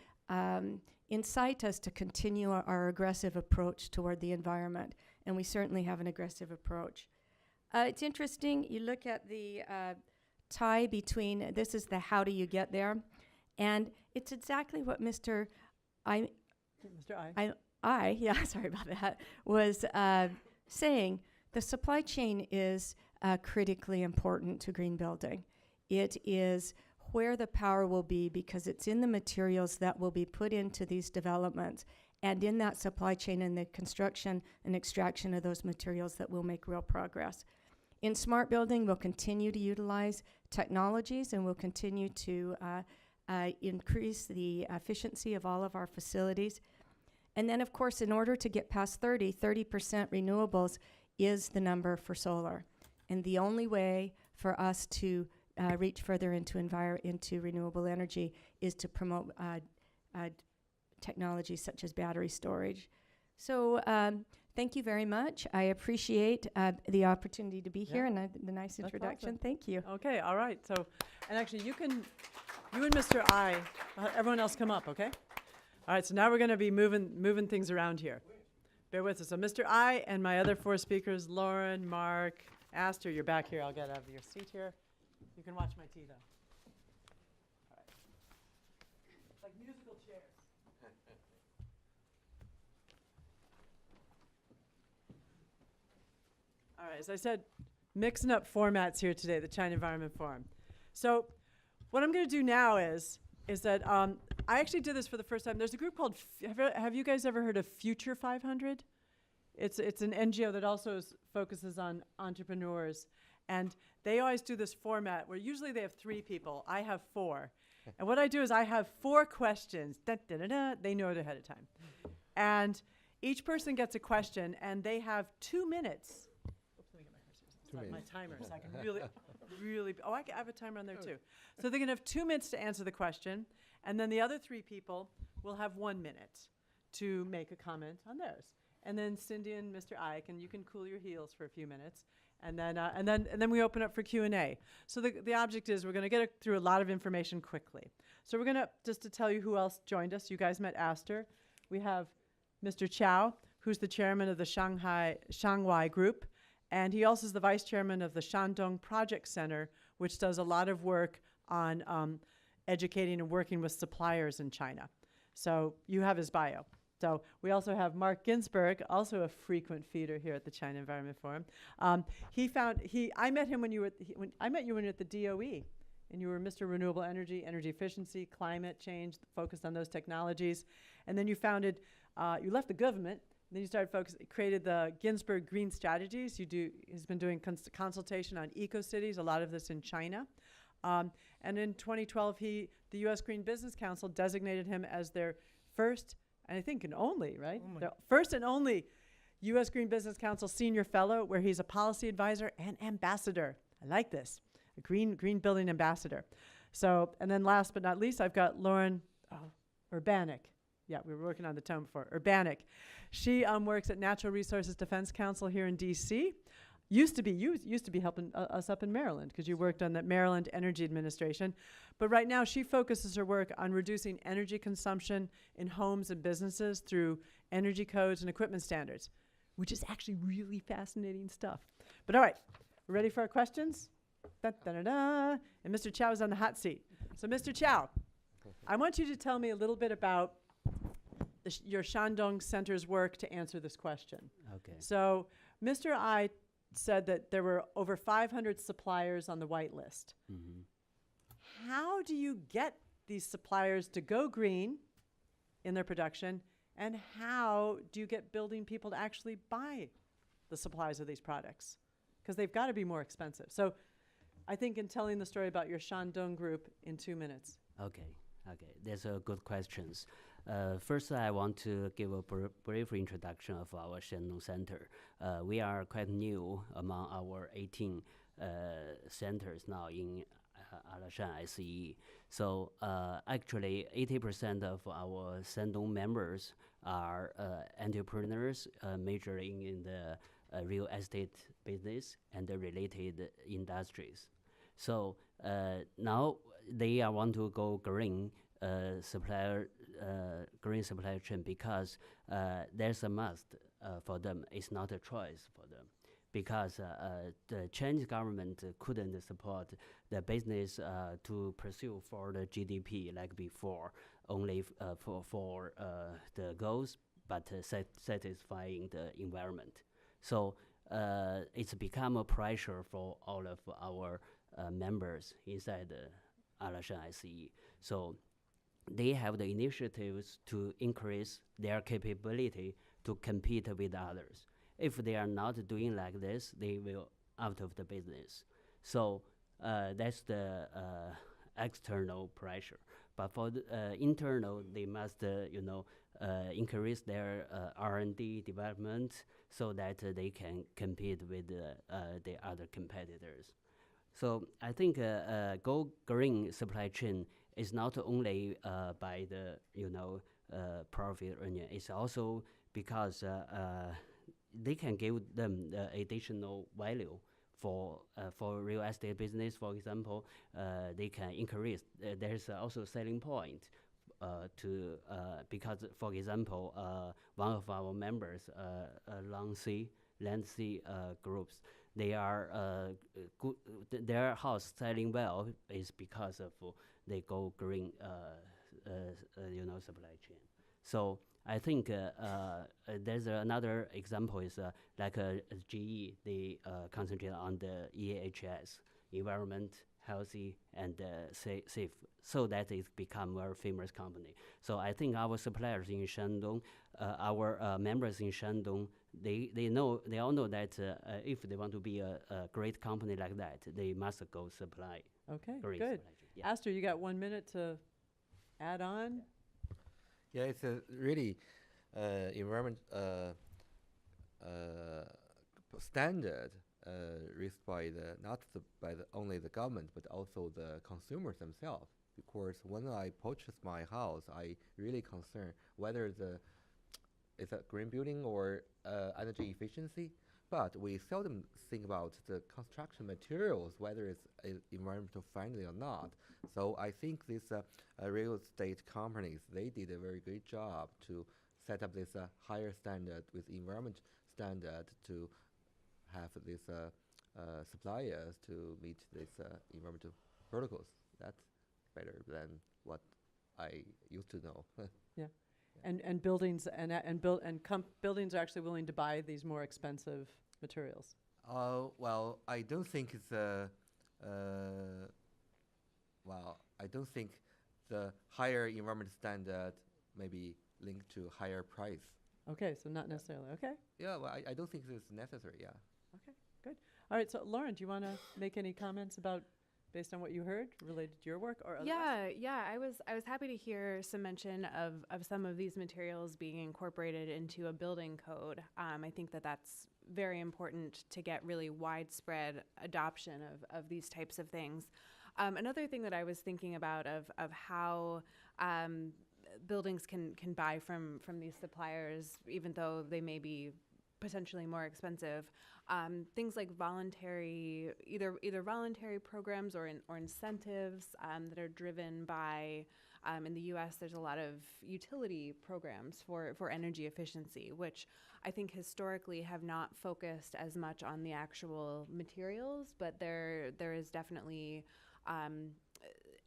incite us to continue our aggressive approach toward the environment, and we certainly have an aggressive approach. It's interesting, you look at the tie between, this is the how do you get there, and it's exactly what Mr. I, sorry about that, was saying. The supply chain is critically important to green building. It is where the power will be because it's in the materials that will be put into these developments and in that supply chain and the construction and extraction of those materials that will make real progress. In smart building, we'll continue to utilize technologies and we'll continue to increase the efficiency of all of our facilities. And then, of course, in order to get past 30% renewables is the number for solar. And the only way for us to reach further into renewable energy is to promote technologies such as battery storage. So thank you very much. I appreciate the opportunity to be here and the nice introduction. Awesome. Thank you. Okay, all right. So, and actually you and Mr. I, everyone else come up, okay? All right, so now we're going to be moving things around here. Bear with us. So Mr. I and my other four speakers, Lauren, Mark, Astor, you're back here. I'll get out of your seat here. You can watch my tea, though. All right. It's like musical chairs. All right, as I said, mixing up formats here today, the China Environment Forum. So what I'm going to do now is that I actually did this for the first time. There's a group called, have you guys ever heard of Future 500? It's an NGO that also focuses on entrepreneurs. And they always do this format where usually they have 3 people. I have 4. And what I do is I have 4 questions. Da, da, da, da. They know it ahead of time. And each person gets a question, and they have 2 minutes. Oops, let me get my hair. It's not my timer, so I can really. Oh, I have a timer on there too. So they're going to have 2 minutes to answer the question, and then the other 3 people will have 1 minute to make a comment on theirs. And then Cindy and Mr. Ike, and you can cool your heels for a few minutes, and then we open up for Q&A. So the object is we're going to get through a lot of information quickly. So we're going to, just to tell you who else joined us, you guys met Astor. We have Mr. Chow, who's the chairman of the Shanghai Group, and he also is the vice chairman of the Shandong Project Center, which does a lot of work on educating and working with suppliers in China. So you have his bio. So we also have Mark Ginsburg, also a frequent feeder here at the China Environment Forum. I met him when you were at the DOE, and you were Mr. Renewable Energy, energy efficiency, climate change, focused on those technologies, and then you founded. You left the government, and then you started created the Ginsburg Green Strategies. He's been doing consultation on eco-cities, a lot of this in China. And in 2012, the U.S. Green Business Council designated him as their first, and I think and only, right? The first and only U.S. Green Business Council Senior Fellow, where he's a policy advisor and ambassador. I like this, a green building ambassador. So, and then last but not least, I've got Lauren Urbanik. Yeah, we were working on the tone before. Urbanik. She works at Natural Resources Defense Council here in D.C. Used to be helping us up in Maryland because you worked on the Maryland Energy Administration. But right now she focuses her work on reducing energy consumption in homes and businesses through energy codes and equipment standards, which is actually really fascinating stuff. But all right, we're ready for our questions? Da, da, da, da. And Mr. Chow is on the hot seat. So Mr. Chow, I want you to tell me a little bit about your Shandong Center's work to answer this question. Okay. So Mr. I said that there were over 500 suppliers on the whitelist. Mm-hmm. How do you get these suppliers to go green in their production, and how do you get building people to actually buy the supplies of these products? Because they've got to be more expensive. So I think in telling the story about your Shandong group in 2 minutes. Okay. That's a good questions. First, I want to give a brief introduction of our Shandong Center. We are quite new among our 18 centers now in Alashan SE. So actually, 80% of our Shandong members are entrepreneurs majoring in the real estate business and the related industries. So now they want to go green green supply chain because there's a must for them. It's not a choice for them because the Chinese government couldn't support the business to pursue for the GDP like before, only for the goals, but satisfying the environment. So it's become a pressure for all of our members inside Alashan SE. So they have the initiatives to increase their capability to compete with others. If they are not doing like this, they will out of the business. So that's the external pressure. But for the internal, they must increase their R&D development so that they can compete with the other competitors. So I think go green supply chain is not only by the profit earning. It's also because they can give them the additional value for real estate business. For example, they can increase. There's also selling point because for example, one of our members, Land Sea groups. They are their house selling well is because of they go green, supply chain. So I think there's another example is like GE. They concentrate on the EHS, environment, healthy and safe, so that it become a very famous company. So I think our suppliers in Shandong, our members in Shandong, they all know that if they want to be a great company like that, they must go supply. Okay, Great good. supply chain. Yeah. Astor, you got 1 minute to add on? Yeah, it's a really environment standard raised by only the government but also the consumers themselves. Because when I purchase my house, I really concern whether it's a green building or energy efficiency. But we seldom think about the construction materials, whether it's environmental friendly or not. So I think these real estate companies, they did a very great job to set up this higher standard with environment standard to have these suppliers to meet these environmental protocols. That's better than what I used to know. And buildings buildings are actually willing to buy these more expensive materials. Well, I don't think it's I don't think the higher environment standard may be linked to higher price. Okay, so not necessarily. Okay, Yeah, well, I don't think it's necessary. Yeah. okay, good. All right, so Lauren, do you want to make any comments about, based on what you heard, related to your work or otherwise? Yeah. I was happy to hear some mention of some of these materials being incorporated into a building code. I think that's very important to get really widespread adoption of these types of things. Another thing that I was thinking about of how buildings can buy from these suppliers, even though they may be potentially more expensive. Things like either voluntary programs or incentives that are driven by, in the U.S., there's a lot of utility programs for energy efficiency, which I think historically have not focused as much on the actual materials, but there is definitely,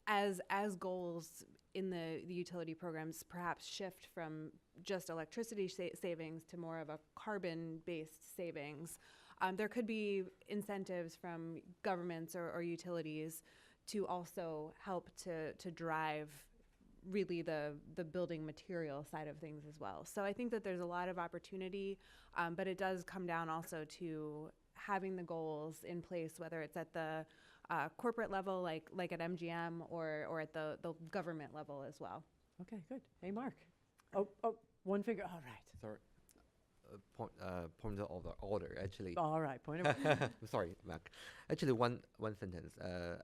as goals in the utility programs perhaps shift from just electricity savings to more of a carbon-based savings. There could be incentives from governments or utilities to also help to drive really the building material side of things as well. So I think that there's a lot of opportunity, but it does come down also to having the goals in place, whether it's at the corporate level, like at MGM, or at the government level as well. Okay, good. Hey, Mark. Oh, one finger. All right. Sorry. Point of the order, actually. All right, point of Sorry, Mac. Actually, one sentence.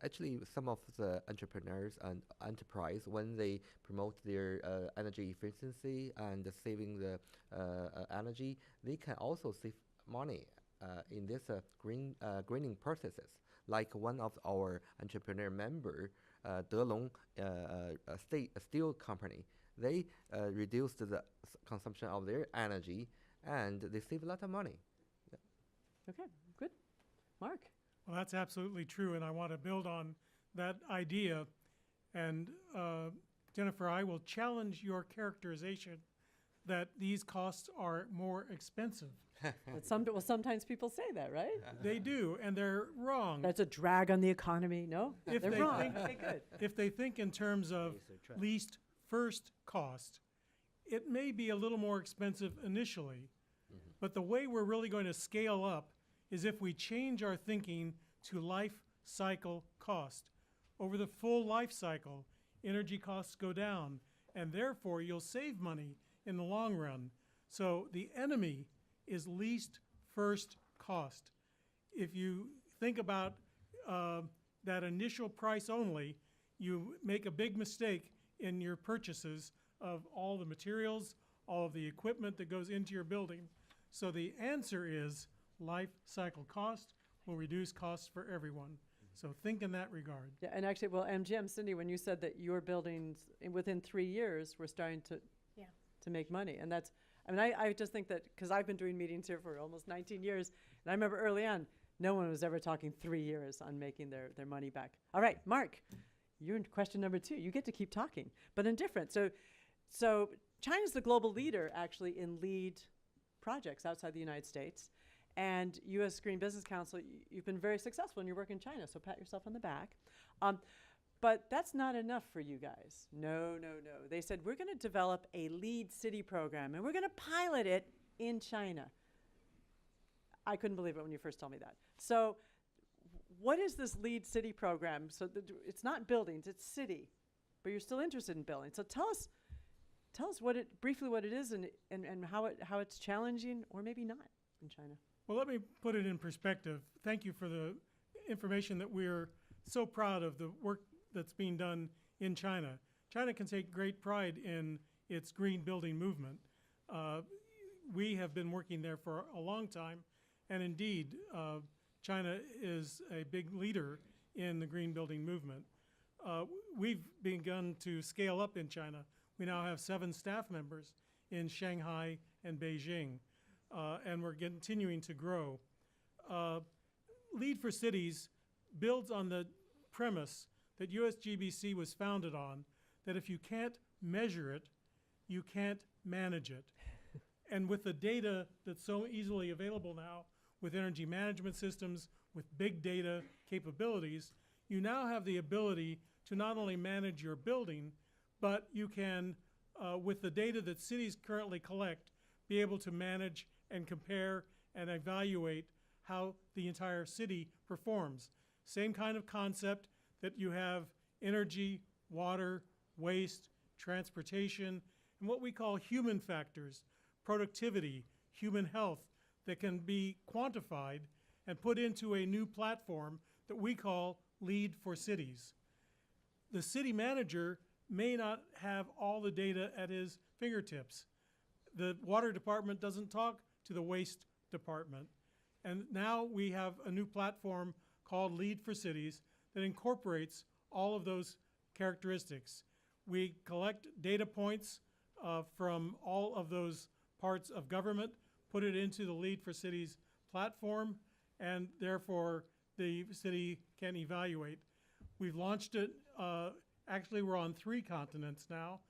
Actually, some of the entrepreneurs and enterprise, when they promote their energy efficiency and saving the energy, they can also save money in this greening processes. Like one of our entrepreneur member, Delong, a steel company, they reduced the consumption of their energy and they save a lot of money. Okay, good. Mark? Well, that's absolutely true, and I want to build on that idea. And Jennifer, I will challenge your characterization that these costs are more expensive. But sometimes people say that, right? They do, and they're wrong. That's a drag on the economy. No, If they're they wrong. think- Okay, good. If they think in terms of least first cost, it may be a little more expensive initially, but the way we're really going to scale up is if we change our thinking to life cycle cost. Over the full life cycle, energy costs go down, and therefore you'll save money in the long run. So the enemy is least first cost. If you think about that initial price only, you make a big mistake in your purchases of all the materials, all of the equipment that goes into your building. So the answer is life cycle cost will reduce costs for everyone. So think in that regard. Yeah, and actually, well, MGM, Cindy, when you said that your buildings within 3 years were starting to make money, and that's, I mean, I just think that, because I've been doing meetings here for almost 19 years, and I remember early on, no one was ever talking 3 years on making their money back. All right, Mark, you're in question number 2. You get to keep talking, but in different. So China's the global leader, actually, in LEED projects outside the United States. And U.S. Green Business Council, you've been very successful in your work in China, so pat yourself on the back. But that's not enough for you guys. No, no, no. They said, we're going to develop a lead city program, and we're going to pilot it in China. I couldn't believe it when you first told me that. So what is this lead city program? So it's not buildings, it's city, but you're still interested in buildings. So tell us briefly what it is and how it's challenging or maybe not in China. Well, let me put it in perspective. Thank you for the information that we're so proud of the work that's being done in China. China can take great pride in its green building movement. We have been working there for a long time, and indeed, China is a big leader in the green building movement. We've begun to scale up in China. We now have 7 staff members in Shanghai and Beijing, and we're continuing to grow. Lead for Cities builds on the premise that USGBC was founded on, that if you can't measure it, you can't manage it. And with the data that's so easily available now, with energy management systems, with big data capabilities, you now have the ability to not only manage your building, but you can, with the data that cities currently collect, be able to manage and compare and evaluate how the entire city performs. Same kind of concept that you have energy, water, waste, transportation, and what we call human factors, productivity, human health, that can be quantified and put into a new platform that we call Lead for Cities. The city manager may not have all the data at his fingertips. The water department doesn't talk to the waste department. And now we have a new platform called Lead for Cities that incorporates all of those characteristics. We collect data points from all of those parts of government, put it into the Lead for Cities platform, and therefore the city can evaluate. We've launched it, actually we're on 3 continents now.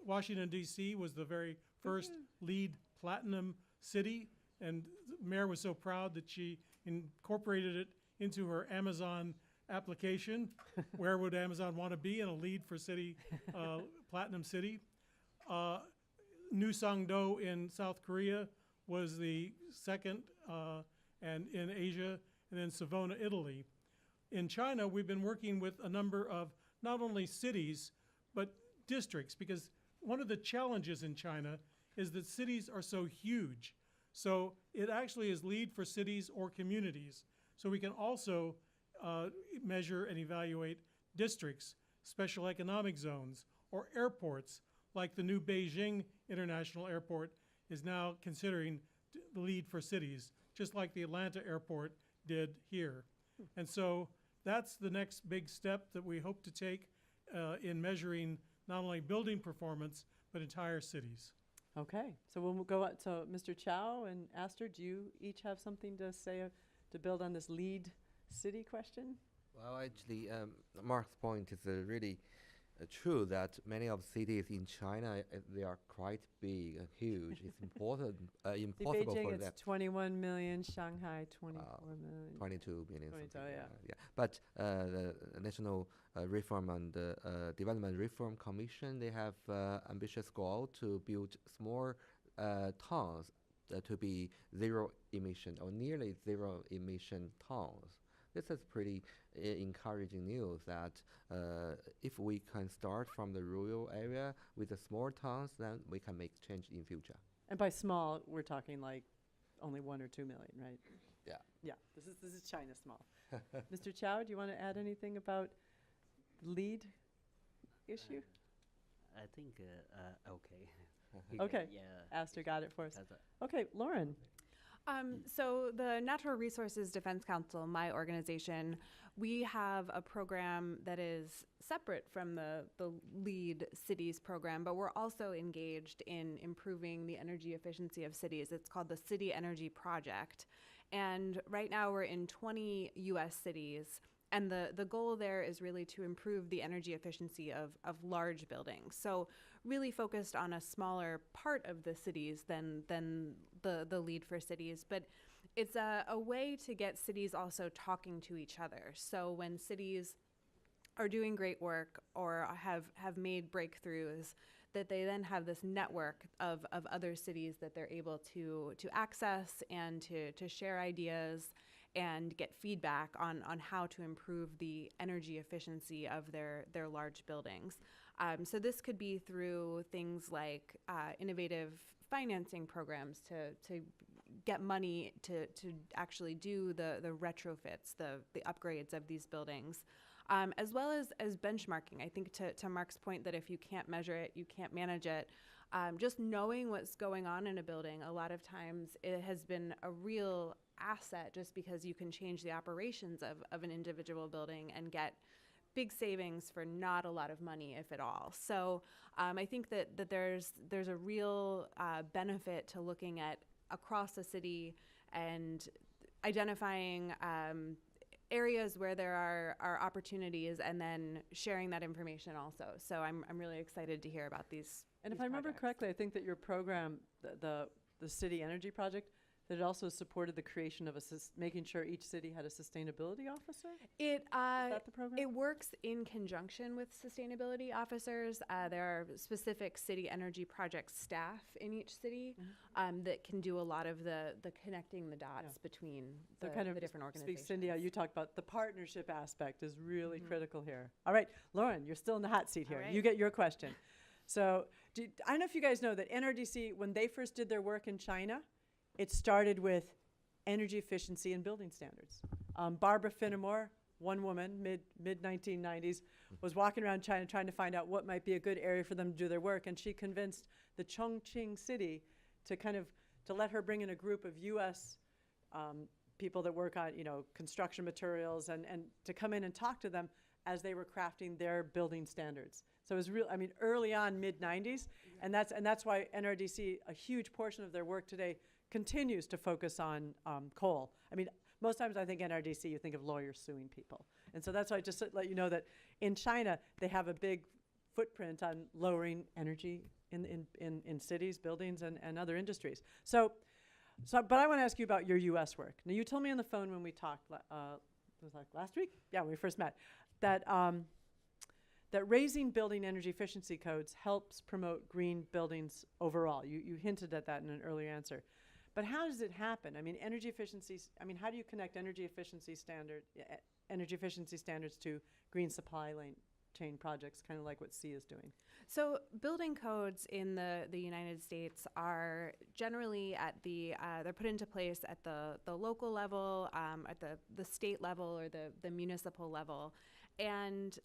Washington, D.C. was the very first LEED Platinum city, and the mayor was so proud that she incorporated it into her Amazon application. Where would Amazon want to be in a LEED for City, Platinum city? New Sangdo in South Korea was the second, and in Asia, and then Savona, Italy. In China, we've been working with a number of not only cities, but districts, because one of the challenges in China is that cities are so huge. So it actually is Lead for Cities or communities. So we can also measure and evaluate districts, special economic zones, or airports, like the new Beijing International Airport is now considering the Lead for Cities, just like the Atlanta Airport did here. And so that's the next big step that we hope to take in measuring not only building performance, but entire cities. Okay, so we'll go out to Mr. Chow and Aster. Do you each have something to say to build on this lead city question? Well, actually, Mark's point is really true that many of cities in China, they are quite big and huge. It's important, impossible Beijing, for them. it's 21 million. Shanghai, 24 million. 22 million. 22, something yeah. like that, yeah. But the National Reform and Development Reform Commission, they have ambitious goal to build small towns to be zero emission or nearly zero emission towns. This is pretty encouraging news that if we can start from the rural area with the small towns, then we can make change in future. And by small, we're talking like only 1 or 2 million, right? Yeah. Yeah, this is China small. Mr. Chow, do you want to add anything about lead issue? I think okay. Okay. Yeah. Aster got it for us. That's Okay, Lauren. So the Natural Resources Defense Council, my organization, we have a program that is separate from the LEED Cities program, but we're also engaged in improving the energy efficiency of cities. It's called the City Energy Project. And right now we're in 20 U.S. cities. And the goal there is really to improve the energy efficiency of large buildings. So really focused on a smaller part of the cities than the Lead for Cities. But it's a way to get cities also talking to each other. So when cities are doing great work or have made breakthroughs, that they then have this network of other cities that they're able to access and to share ideas and get feedback on how to improve the energy efficiency of their large buildings. So this could be through things like innovative financing programs to get money to actually do the retrofits, the upgrades of these buildings. As well as benchmarking. I think to Mark's point that if you can't measure it, you can't manage it. Just knowing what's going on in a building, a lot of times it has been a real asset just because you can change the operations of an individual building and get big savings for not a lot of money, if at all. So I think that there's a real benefit to looking at across the city and identifying areas where there are opportunities and then sharing that information also. So I'm really excited to hear about these. And if these I remember projects. correctly, I think that your program, the city energy project, that it also supported the creation of making sure each city had a sustainability officer? Is that the program? It works in conjunction with sustainability officers. There are specific city energy project staff in each city that can do a lot of the connecting the dots between So the different organizations. Cindy, you talked about the partnership aspect is really critical here. All right, Lauren, you're still in the hot seat here. All You right. get your question. So I don't know if you guys know that NRDC, when they first did their work in China, it started with energy efficiency and building standards. Barbara Finnemore, one woman, mid 1990s, was walking around China trying to find out what might be a good area for them to do their work, and she convinced the Chongqing city to let her bring in a group of U.S. People that work on construction materials and to come in and talk to them as they were crafting their building standards. So it was early on, mid 90s, and that's why NRDC, a huge portion of their work today continues to focus on coal. Most times I think NRDC, you think of lawyers suing people. And so that's why I just let you know that in China, they have a big footprint on lowering energy in cities, buildings, and other industries. But I want to ask you about your U.S. work. Now, you told me on the phone when we talked, it was like last week? Yeah, when we first met, that raising building energy efficiency codes helps promote green buildings overall. You hinted at that in an earlier answer. But how does it happen? Energy efficiencies, how do you connect energy efficiency standards to green supply chain projects, kind of like what C is doing? So building codes in the United States are generally they're put into place at the local level, at the state level, or the municipal level. And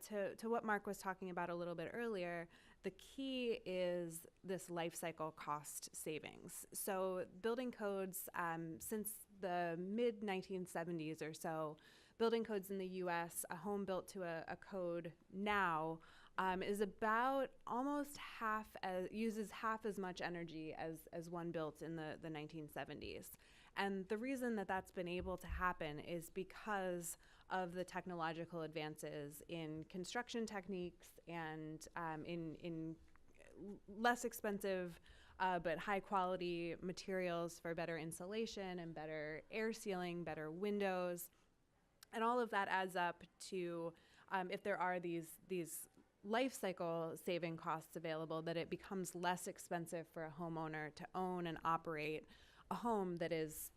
to what Mark was talking about a little bit earlier, the key is this life cycle cost savings. So building codes, since the mid-1970s or so, building codes in the U.S., a home built to a code now is about uses half as much energy as one built in the 1970s. And the reason that that's been able to happen is because of the technological advances in construction techniques and in less expensive but high quality materials for better insulation and better air sealing, better windows. And all of that adds up to, if there are these life cycle saving costs available, that it becomes less expensive for a homeowner to own and operate a home that is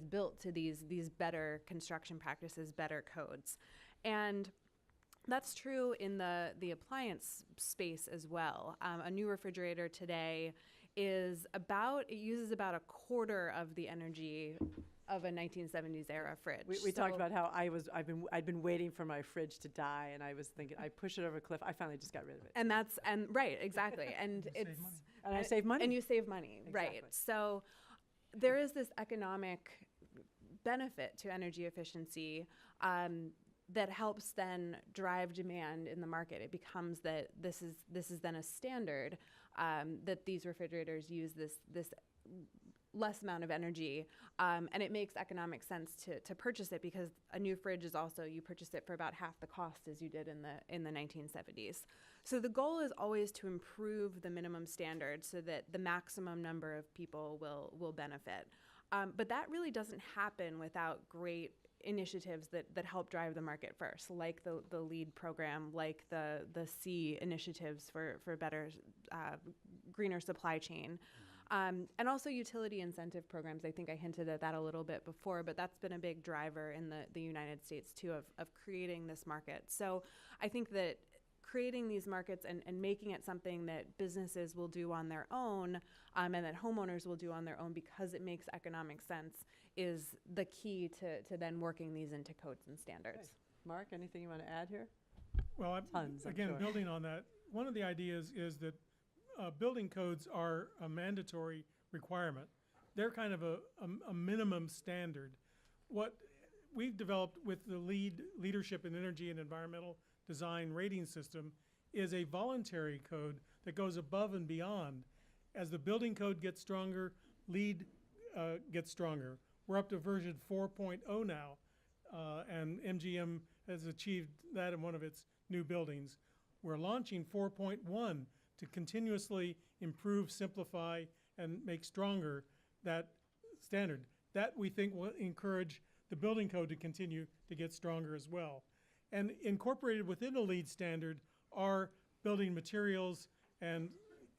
built to these better construction practices, better codes. And that's true in the appliance space as well. A new refrigerator today uses about a quarter of the energy of a 1970s era fridge. We talked about how I'd been waiting for my fridge to die, and I was thinking I push it over a cliff. I finally just got rid of it. Right, exactly. And You save it's money. And I save money. And you save money, right? Exactly. So there is this economic benefit to energy efficiency that helps then drive demand in the market. It becomes that this is then a standard that these refrigerators use this less amount of energy, and it makes economic sense to purchase it, because a new fridge is also, you purchase it for about half the cost as you did in the 1970s. So the goal is always to improve the minimum standard so that the maximum number of people will benefit. But that really doesn't happen without great initiatives that help drive the market first, like the LEED program, like the C initiatives for better, greener supply chain. And also utility incentive programs. I think I hinted at that a little bit before, but that's been a big driver in the United States too of creating this market. So I think that creating these markets and making it something that businesses will do on their own, and that homeowners will do on their own because it makes economic sense, is the key to then working these into codes and standards. Mark, anything you want to add here? Well, Tons, I'm again, sure. building on that, one of the ideas is that building codes are a mandatory requirement. They're kind of a minimum standard. What we've developed with the Leadership in Energy and Environmental Design rating system is a voluntary code that goes above and beyond. As the building code gets stronger, LEED gets stronger. We're up to version 4.0 now, and MGM has achieved that in one of its new buildings. We're launching 4.1 to continuously improve, simplify, and make stronger that standard. That, we think, will encourage the building code to continue to get stronger as well. And incorporated within a LEED standard are building materials, and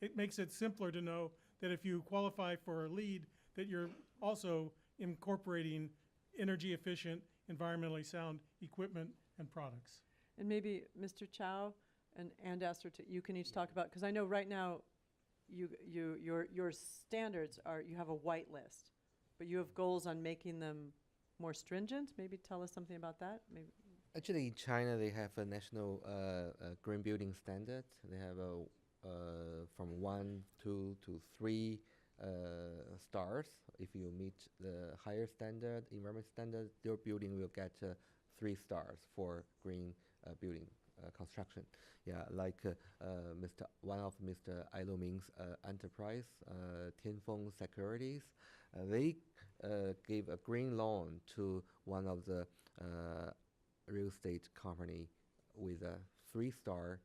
it makes it simpler to know that if you qualify for a LEED, that you're also incorporating energy efficient, environmentally sound equipment and products. And maybe Mr. Chow and Esther, you can each talk about, because I know right now your standards are, you have a white list, but you have goals on making them more stringent. Maybe tell us something about that. Maybe. Actually, in China, they have a national green building standard. They have from 1, 2 to 3 stars. If you meet the higher standard, environment standard, your building will get 3 stars for green building construction. Yeah, like one of Mr. Ai Luming's enterprise, Tianfeng Securities, they gave a green loan to one of the real estate company with a 3-star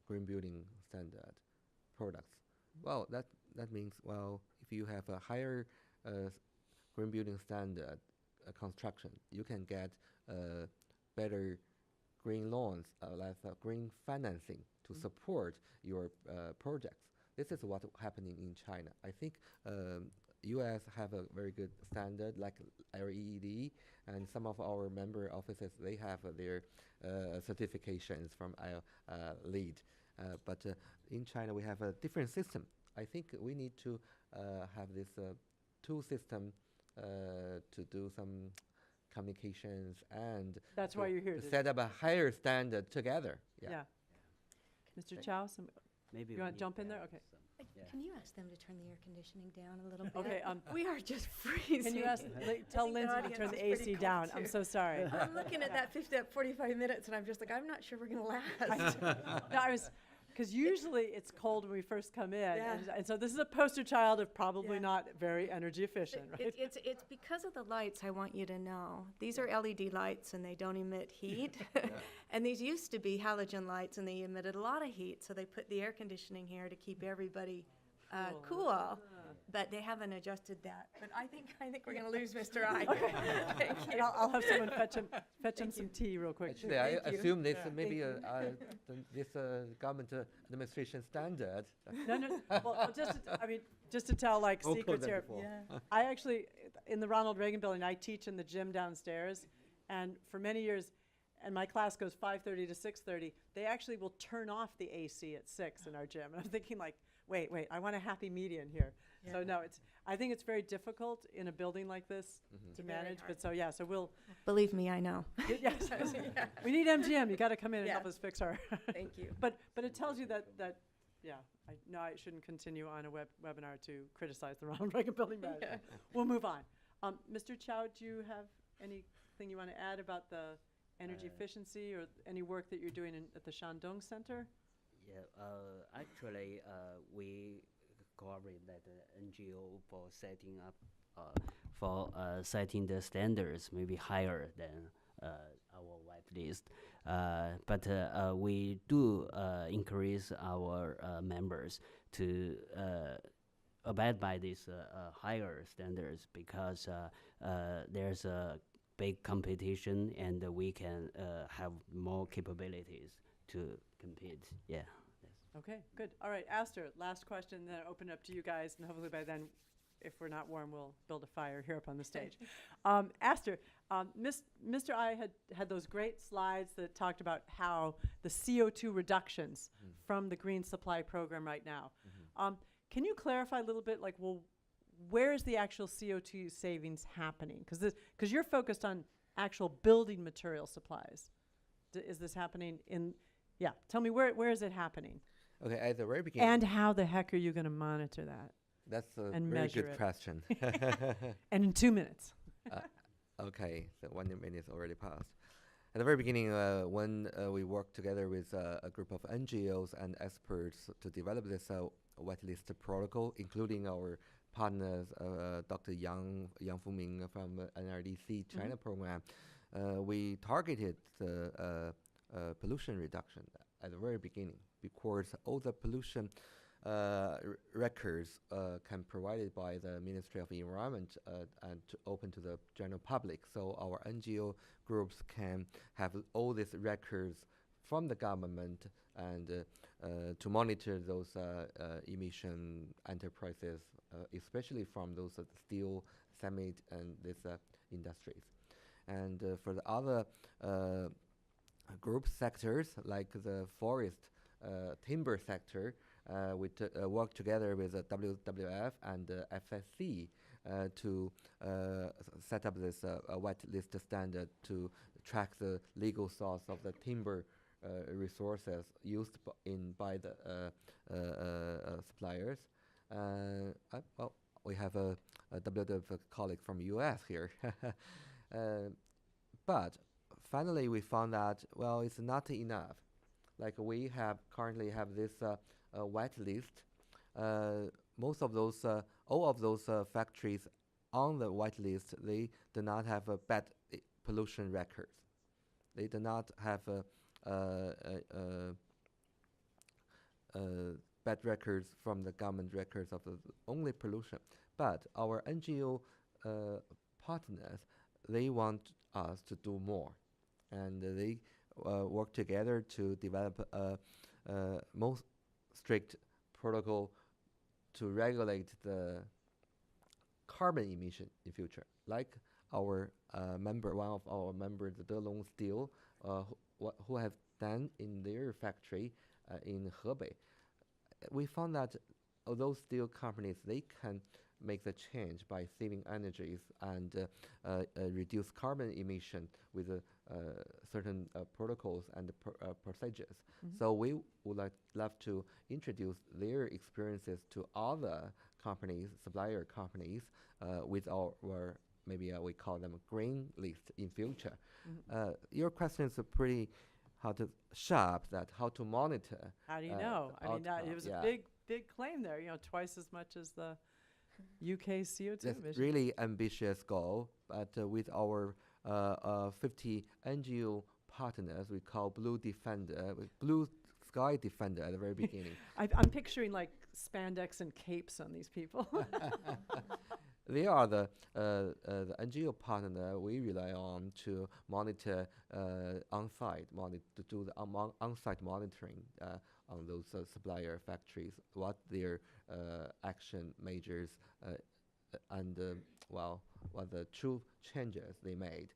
green building standard products. Well, that means, well, if you have a higher green building standard construction, you can get better green loans, like green financing to support your projects. This is what's happening in China. I think U.S. have a very good standard like LEED, and some of our member offices, they have their certifications from LEED. But in China, we have a different system. I think we need to have this two system to do some communications and That's why you're here. to set up a higher standard together. Yeah. Mr. Chow, Maybe you want to jump in there? Okay. Can you ask them to turn the air conditioning down a little bit? Okay. We are just freezing. Can you tell think the Lindsay to audience turn is the pretty AC cold, down? too. I'm so sorry. I'm looking at that 45 minutes, and I'm just like, I'm not sure we're going to last. No, I was, because usually it's cold when we first come in, Yeah. and so this is a poster child of probably Yeah. not very energy efficient, right? It's because of the lights, I want you to know. These are LED lights, and they don't emit heat. And these used to be halogen lights, and they emitted a lot of heat, so they put the air conditioning here to keep everybody cool. But they haven't adjusted that. But I think we're going to lose Mr. I. Thank you. And I'll have someone fetch him some tea real quick. Actually, I Thank you. assume this Yeah. maybe this government administration standard. No. Well, just to tell like We'll secrets close that here. before. Yeah. I actually, in the Ronald Reagan building, I teach in the gym downstairs, and for many years, and my class goes 5:30 to 6:30. They actually will turn off the AC at 6 in our gym, and I'm thinking like, wait, I want a happy median here. So Yeah. no, I think it's very difficult in a building like this to Very manage. hard. But so we'll. Believe me, I know. Yes, Yeah. we need MGM. You got to come in and help Yeah. us fix our. Thank you. But it tells you that yeah. I shouldn't continue on a webinar to criticize the Ronald Reagan building management. We'll move on. Mr. Chow, do you have anything you want to add about the energy efficiency or any work that you're doing at the Shandong Center? Yeah, actually, we cooperate with the NGO for setting up, setting the standards maybe higher than our white list. But we do encourage our members to abide by these higher standards because there's a big competition, and we can have more capabilities to compete. Yeah. Okay, good. All right, Astor, last question, then I'll open it up to you guys, and hopefully by then, if we're not warm, we'll build a fire here up on the stage. Astor, Mr. I had those great slides that talked about how the CO2 reductions from the green supply program right now. Can you clarify a little bit, like, well, where is the actual CO2 savings happening? Because you're focused on actual building material supplies. Is this happening in, yeah, tell me where is it happening? Okay, at the very beginning. And how the heck are you going to monitor that? That's a and very measure good it. question. And in 2 minutes. Okay, so 1 minute already passed. At the very beginning, when we worked together with a group of NGOs and experts to develop this whitelist protocol, including our partners, Dr. Yang Fuming from NRDC China program, we targeted the pollution reduction at the very beginning, because all the pollution records can provided by the Ministry of Environment and open to the general public. So our NGO groups can have all these records from the government and to monitor those emission enterprises, especially from those steel, cement, and these industries. And for the other group sectors, like the forest, timber sector, we work together with the WWF and FSC to set up this whitelist standard to track the legal source of the timber resources used by the suppliers. Well, we have a WWF colleague from US here. But finally, we found that, well, it's not enough. Like we currently have this white list. Most of those, all of those factories on the white list, they do not have bad pollution records. They do not have bad records from the government records of the only pollution. But our NGO partners, they want us to do more, and they work together to develop a most strict protocol to regulate the carbon emission in future. Like our member, one of our members, the Delong Steel, who have done in their factory in Hebei. We found that those steel companies, they can make the change by saving energies and reduce carbon emission with certain protocols and procedures. So we would love to introduce their experiences to other companies, supplier companies, with our maybe we call them green list in future. Your question is pretty sharp, that how to monitor. How do you know? I mean, it was a big claim there, twice as much as the UK CO2 That's emissions. really ambitious goal, but with our 50 NGO partners, we call Blue Sky Defender at the very beginning. I'm picturing like spandex and capes on these people. They are the NGO partner we rely on to monitor on-site, to do the on-site monitoring on those supplier factories, what their action measures and what the true changes they made.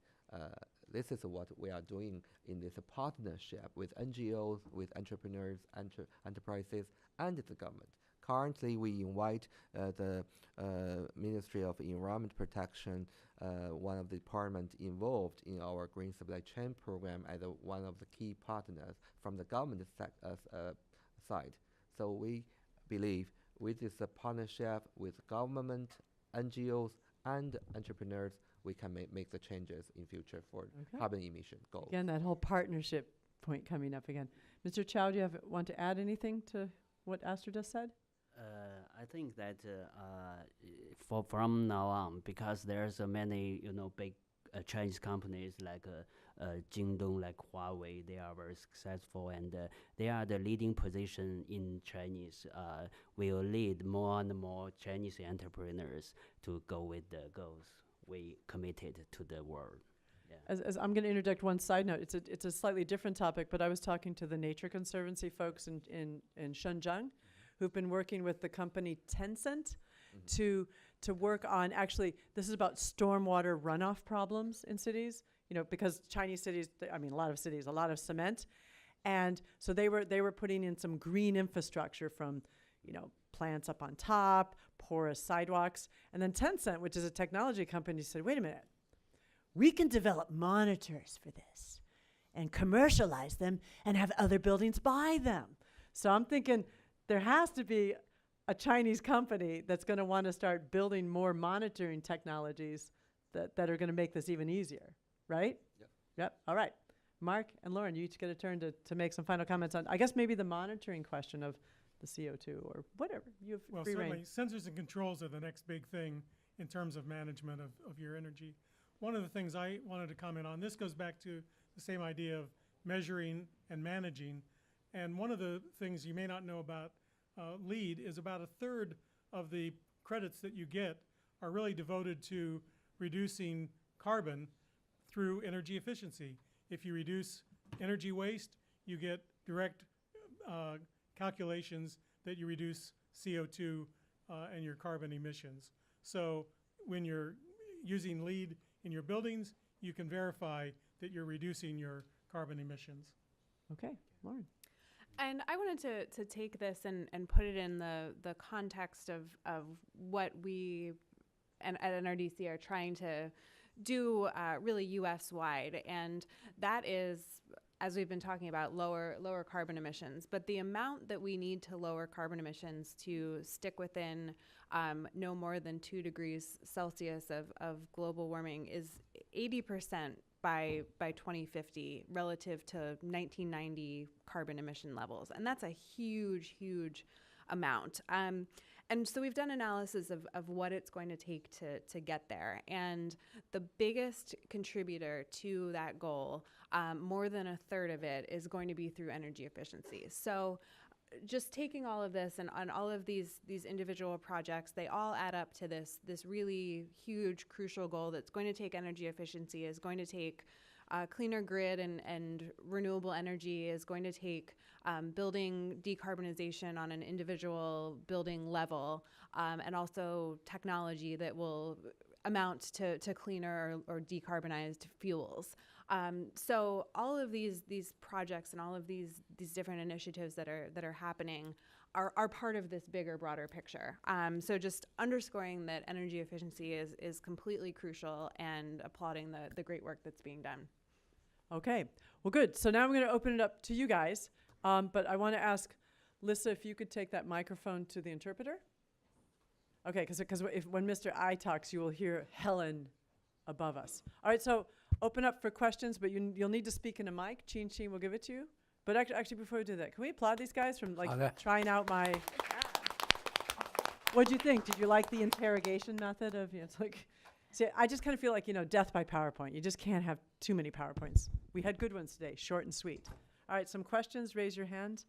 This is what we are doing in this partnership with NGOs, with entrepreneurs, enterprises, and the government. Currently, we invite the Ministry of Environment Protection, one of the departments involved in our Green Supply Chain program, as one of the key partners from the government side. So we believe with this partnership with government, NGOs, and entrepreneurs, we can make the changes in future for carbon emission goals. Again, that whole partnership point coming up again. Mr. Chow, do you want to add anything to what Astor just said? I think that from now on, because there's many big Chinese companies like Jingdong, like Huawei, they are very successful, and they are the leading position in Chinese. Will lead more and more Chinese entrepreneurs to go with the goals we committed to the world. As I'm going to interject one side note, it's a slightly different topic, but I was talking to the Nature Conservancy folks in Shenzhen, who've been working with the company Tencent to work on, actually, this is about stormwater runoff problems in cities, you know, because Chinese cities, a lot of cities, a lot of cement. And so they were putting in some green infrastructure from, you know, plants up on top, porous sidewalks. And then Tencent, which is a technology company, said, wait a minute, we can develop monitors for this and commercialize them and have other buildings buy them. So I'm thinking there has to be a Chinese company that's going to want to start building more monitoring technologies that are going to make this even easier, right? Yep. All right. Mark and Lauren, you each get a turn to make some final comments on, I guess, maybe the monitoring question of the CO2 or whatever. You have Well, free certainly reign. sensors and controls are the next big thing in terms of management of your energy. One of the things I wanted to comment on, this goes back to the same idea of measuring and managing. And one of the things you may not know about LEED is about a third of the credits that you get are really devoted to reducing carbon through energy efficiency. If you reduce energy waste, you get direct calculations that you reduce CO2 and your carbon emissions. So when you're using LEED in your buildings, you can verify that you're reducing your carbon emissions. Okay, Lauren. And I wanted to take this and put it in the context of what we at NRDC are trying to do really US-wide. And that is, as we've been talking about, lower carbon emissions. But the amount that we need to lower carbon emissions to stick within no more than 2 degrees Celsius of global warming is 80% by 2050 relative to 1990 carbon emission levels. And that's a huge, huge amount. And so we've done analysis of what it's going to take to get there. And the biggest contributor to that goal, more than a third of it, is going to be through energy efficiency. So just taking all of this and on all of these individual projects, they all add up to this really huge, crucial goal that's going to take energy efficiency, is going to take cleaner grid and renewable energy, is going to take building decarbonization on an individual building level, and also technology that will amount to cleaner or decarbonized fuels. So all of these projects and all of these different initiatives that are happening are part of this bigger, broader picture. So just underscoring that energy efficiency is completely crucial and applauding the great work that's being done. Okay, well, good. So now I'm going to open it up to you guys. But I want to ask Lissa if you could take that microphone to the interpreter. Okay, because when Mr. I talks, you will hear Helen above us. All right, so open up for questions, but you'll need to speak in a mic. Chin will give it to you. But actually, before we do that, can we applaud these guys from trying out my... What'd you think? Did you like the interrogation method of, it's like... See, I just kind of feel like, death by PowerPoint. You just can't have too many PowerPoints. We had good ones today, short and sweet. All right, some questions, raise your hand.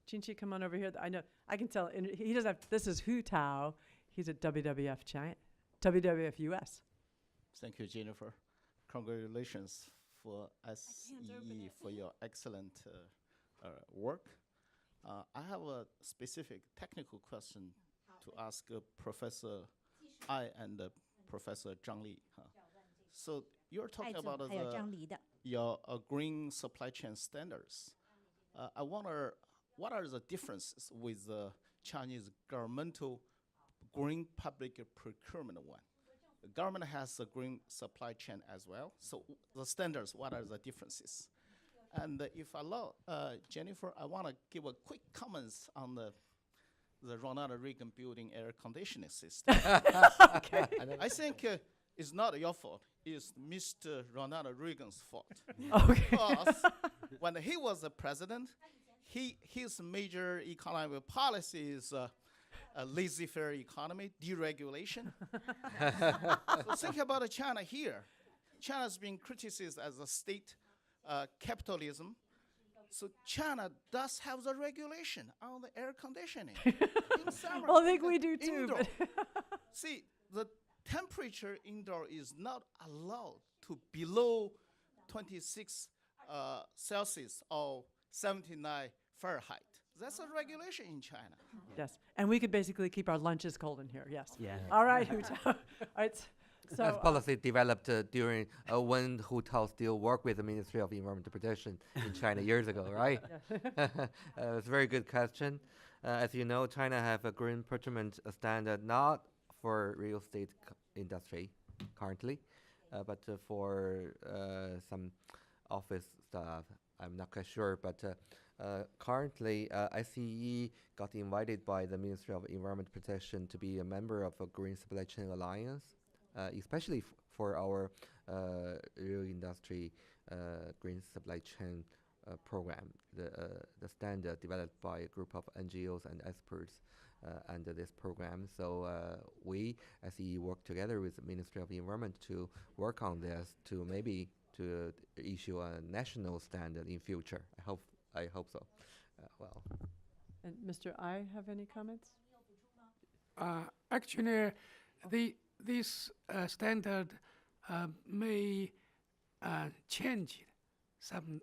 Chin-Chi, come on over here. I know, I can tell, he doesn't have, this is Hu Tao. He's at WWF US. Thank you, Jennifer. Congratulations for SEE for your excellent work. I have a specific technical question to ask Professor I and Professor Zhang Li. So you're talking about your green supply chain standards. I wonder, what are the differences with the Chinese governmental green public procurement one? The government has a green supply chain as well. So the standards, what are the differences? And if allow, Jennifer, I want to give a quick comments on the Ronald Reagan building air conditioning system. Okay. I think it's not your fault. It's Mr. Ronald Reagan's fault. Okay. Because when he was the president, his major economic policy is a laissez-faire economy, deregulation. So think about China here. China's been criticized as a state capitalism. So China does have the regulation on the air conditioning. In summer, Well, I think we do too. indoor. But See, the temperature indoor is not allowed to below 26 Celsius or 79 Fahrenheit. That's a regulation in China. Yes, and we could basically keep our lunches cold in here, yes. Yeah. All right, Hu Tao. All right, so. That's policy developed during when Hu Tao still worked with the Ministry of Environmental Protection in China years ago, right? It's a very good question. As you know, China have a green procurement standard not for real estate industry currently, but for some office stuff. I'm not quite sure, but currently ICE got invited by the Ministry of Environment Protection to be a member of a Green Supply Chain Alliance, especially for our real industry green supply chain program, the standard developed by a group of NGOs and experts under this program. So we, SE, work together with the Ministry of the Environment to work on this to maybe to issue a national standard in future. I hope so. Well. And Mr. I have any comments? Actually, this standard may change some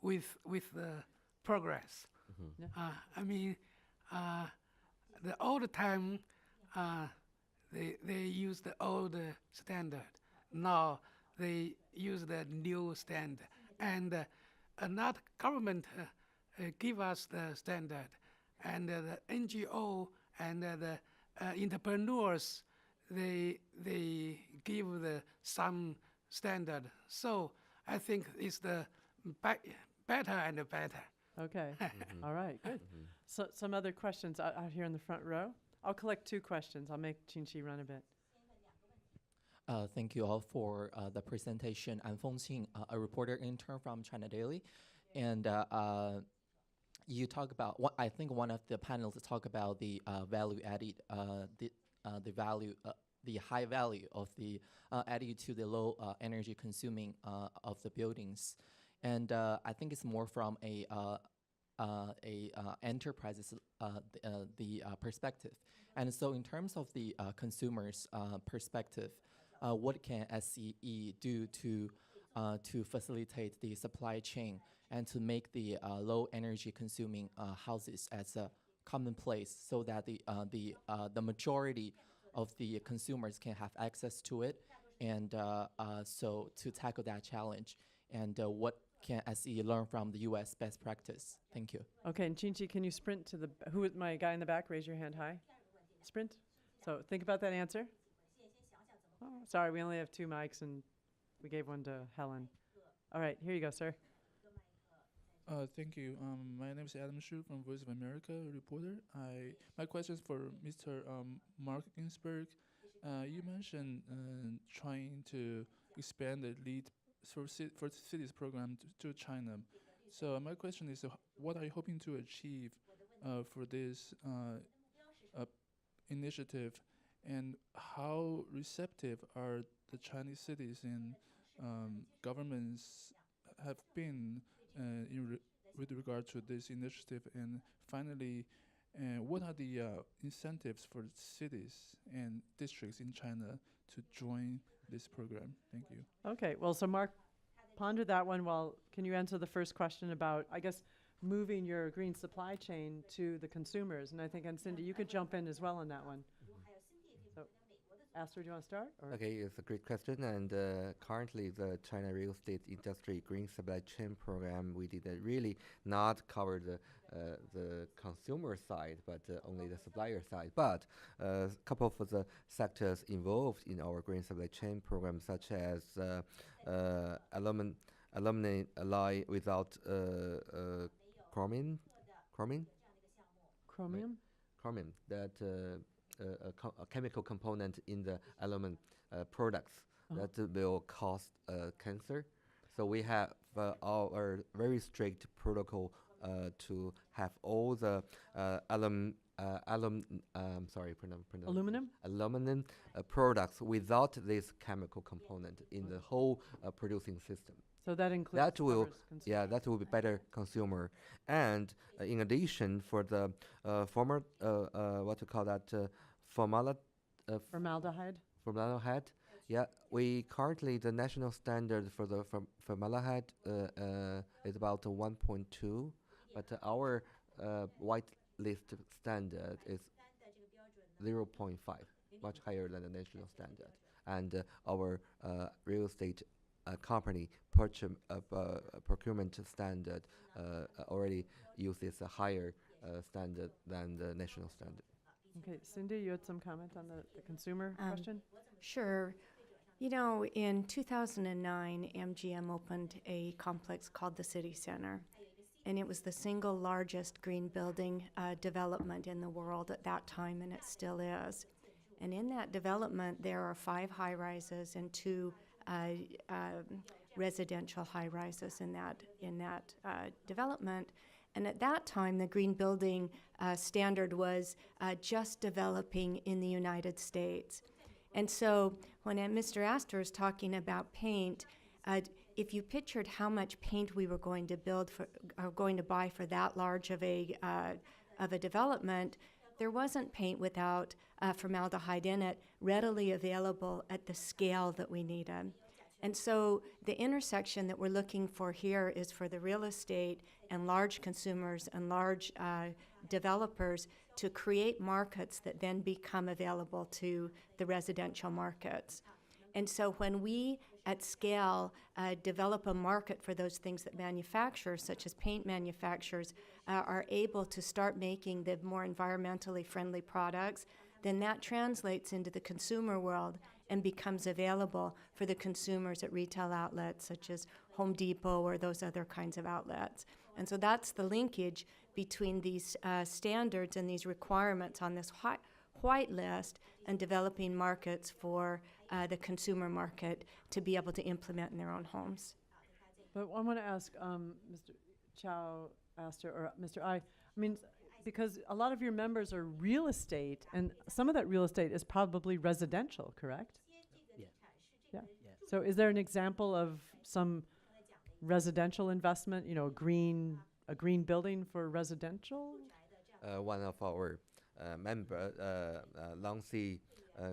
with the progress. I mean, the old time they use the old standard. Now they use the new standard, and not government give us the standard, and the NGO and the entrepreneurs they give some standard. So I think it's the better and better. Okay, all right, good. So some other questions out here in the front row. I'll collect 2 questions. I'll make Qingqi run a bit. Thank you all for the presentation. I'm Feng Qing, a reporter intern from China Daily. And you talk about, I think one of the panels talk about the value added, the value, the high value of the added to the low energy consuming of the buildings. And I think it's more from a enterprises the perspective. And so in terms of the consumers' perspective, what can SCE do to facilitate the supply chain and to make the low energy consuming houses as a commonplace, so that the majority of the consumers can have access to it, and so to tackle that challenge, and what can SE learn from the U.S. best practice? Thank you. Okay, and Qingqi, can you sprint to my guy in the back? Raise your hand high. Sprint. So think about that answer. Oh, sorry, we only have 2 mics, and we gave one to Helen. All right, here you go, sir. Thank you. My name is Adam Shu from Voice of America, reporter. My question is for Mr. Mark Ginsburg. You mentioned trying to expand the LEAD for cities program to China. So my question is, what are you hoping to achieve for this initiative, and how receptive are the Chinese cities and governments have been with regard to this initiative? And finally, what are the incentives for cities and districts in China to join this program? Thank you. Okay, well, so Mark, ponder that one. Can you answer the first question about, I guess, moving your green supply chain to the consumers? And I think, and Cindy, you could jump in as well on that one. So, Astrid, do you want to start? Or? Okay, it's a great question. And currently, the China real estate industry green supply chain program, we did really not cover the consumer side, but only the supplier side. But a couple of the sectors involved in our green supply chain program, such as alumni alloy without chromium, that a chemical component in the aluminum products that will cause cancer. So we have our very strict protocol to have all the aluminum products without this chemical component in the whole producing system. So that includes that will be better consumer. And in addition, for the formaldehyde, Yeah, we currently the national standard for the formaldehyde is about 1.2, but our white list standard is 0.5, much higher than the national standard. And our real estate company procurement standard already uses a higher standard than the national standard. Okay, Cindy, you had some comment on the consumer question? Sure. You know, in 2009, MGM opened a complex called the City Center, and it was the single largest green building development in the world at that time, and it still is. And in that development, there are 5 high-rises and 2 residential high-rises in that development. And at that time, the green building standard was just developing in the United States. And so when Mr. Astor is talking about paint, if you pictured how much paint we were going to buy for that large of a development, there wasn't paint without formaldehyde in it readily available at the scale that we needed. And so the intersection that we're looking for here is for the real estate and large consumers and large developers to create markets that then become available to the residential markets. And so when we, at scale, develop a market for those things that manufacturers, such as paint manufacturers, are able to start making the more environmentally friendly products, then that translates into the consumer world and becomes available for the consumers at retail outlets such as Home Depot or those other kinds of outlets. And so that's the linkage between these standards and these requirements on this white list and developing markets for the consumer market to be able to implement in their own homes. But I want to ask Mr. Chow, Astor, or Mr. I mean, because a lot of your members are real estate, and some of that real estate is probably residential, correct? Yeah. Yeah. Yeah. So is there an example of some residential investment, you know, a green building for residential? One of our member, Langsy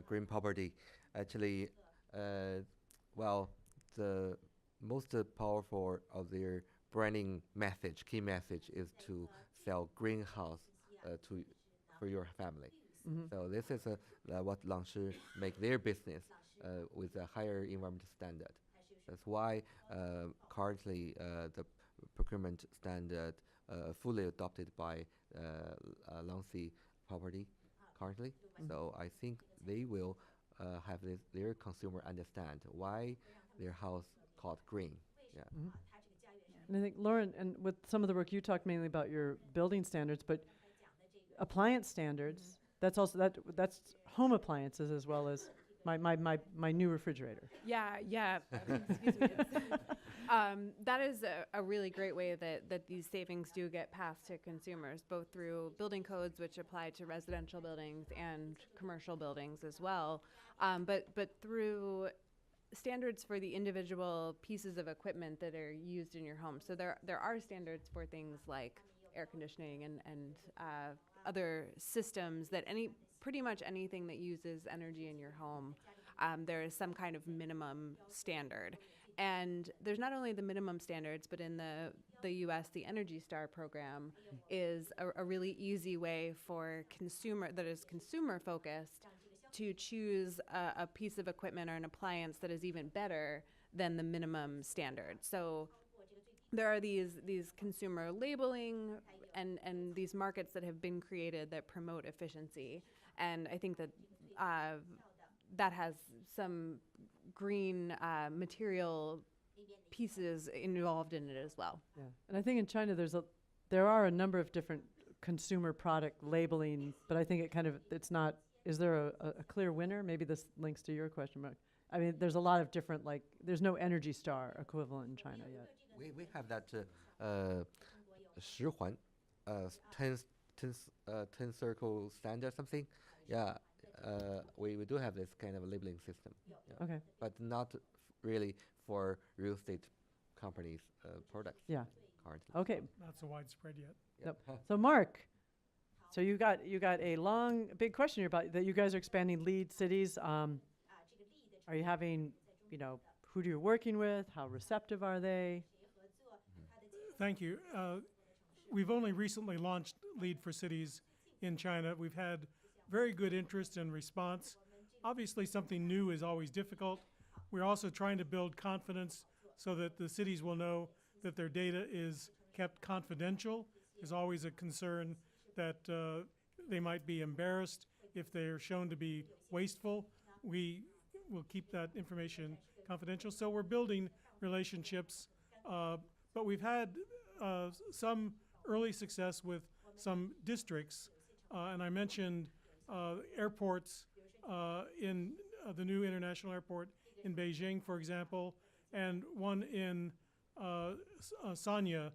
Green Property, actually, well, the most powerful of their branding message, key message, is to sell greenhouse for your family. Mm-hmm. So this is what Langsy make their business with a higher environmental standard. That's why currently the procurement standard fully adopted by Langsy Property currently. Mm-hmm. So I think they will have their consumer understand why their house called green. Yeah. Mm-hmm. And I think, Lauren, and with some of the work you talked mainly about your building standards, but appliance standards, that's also that's home appliances as well as my new refrigerator. Yeah. Excuse me. That is a really great way that these savings do get passed to consumers, both through building codes, which apply to residential buildings and commercial buildings as well, but through standards for the individual pieces of equipment that are used in your home. So there are standards for things like air conditioning and other systems that pretty much anything that uses energy in your home, there is some kind of minimum standard. And there's not only the minimum standards, but in the US, the Energy Star program is a really easy way for consumer focused to choose a piece of equipment or an appliance that is even better than the minimum standard. So there are these consumer labeling and these markets that have been created that promote efficiency. And I think that that has some green material pieces involved in it as well. Yeah. And I think in China there are a number of different consumer product labeling, but I think it's not. Is there a clear winner? Maybe this links to your question, Mark. I mean, there's a lot of different, there's no Energy Star equivalent in China yet. We have that 10环, 10 circle standard something. Yeah, we do have this kind of labeling system. Yeah. Okay. But not really for real estate companies' products. Yeah. Currently. Okay. Not so widespread yet. Yep. So Mark, so you got a big question here about that you guys are expanding lead cities. Are you having, you know, who you're working with? How receptive are they? Thank you. We've only recently launched Lead for Cities in China. We've had very good interest and response. Obviously, something new is always difficult. We're also trying to build confidence so that the cities will know that their data is kept confidential. There's always a concern that they might be embarrassed if they're shown to be wasteful. We will keep that information confidential. So we're building relationships, but we've had some early success with some districts, and I mentioned airports in the new international airport in Beijing, for example, and one in Sanya,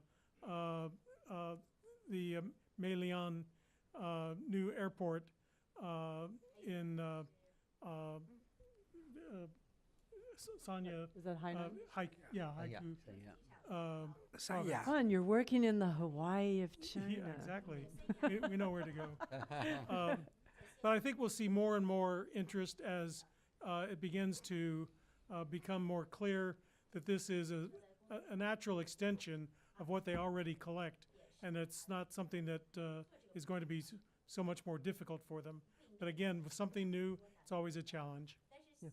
the Meilian new airport in Sanya. Is that Hainan? Haiku. Yeah. Fun, you're working in the Hawaii of China. Yeah, exactly. we know where to go. But I think we'll see more and more interest as it begins to become more clear that this is a natural extension of what they already collect, and it's not something that is going to be so much more difficult for them. But again, with something new, it's always a challenge. Yeah.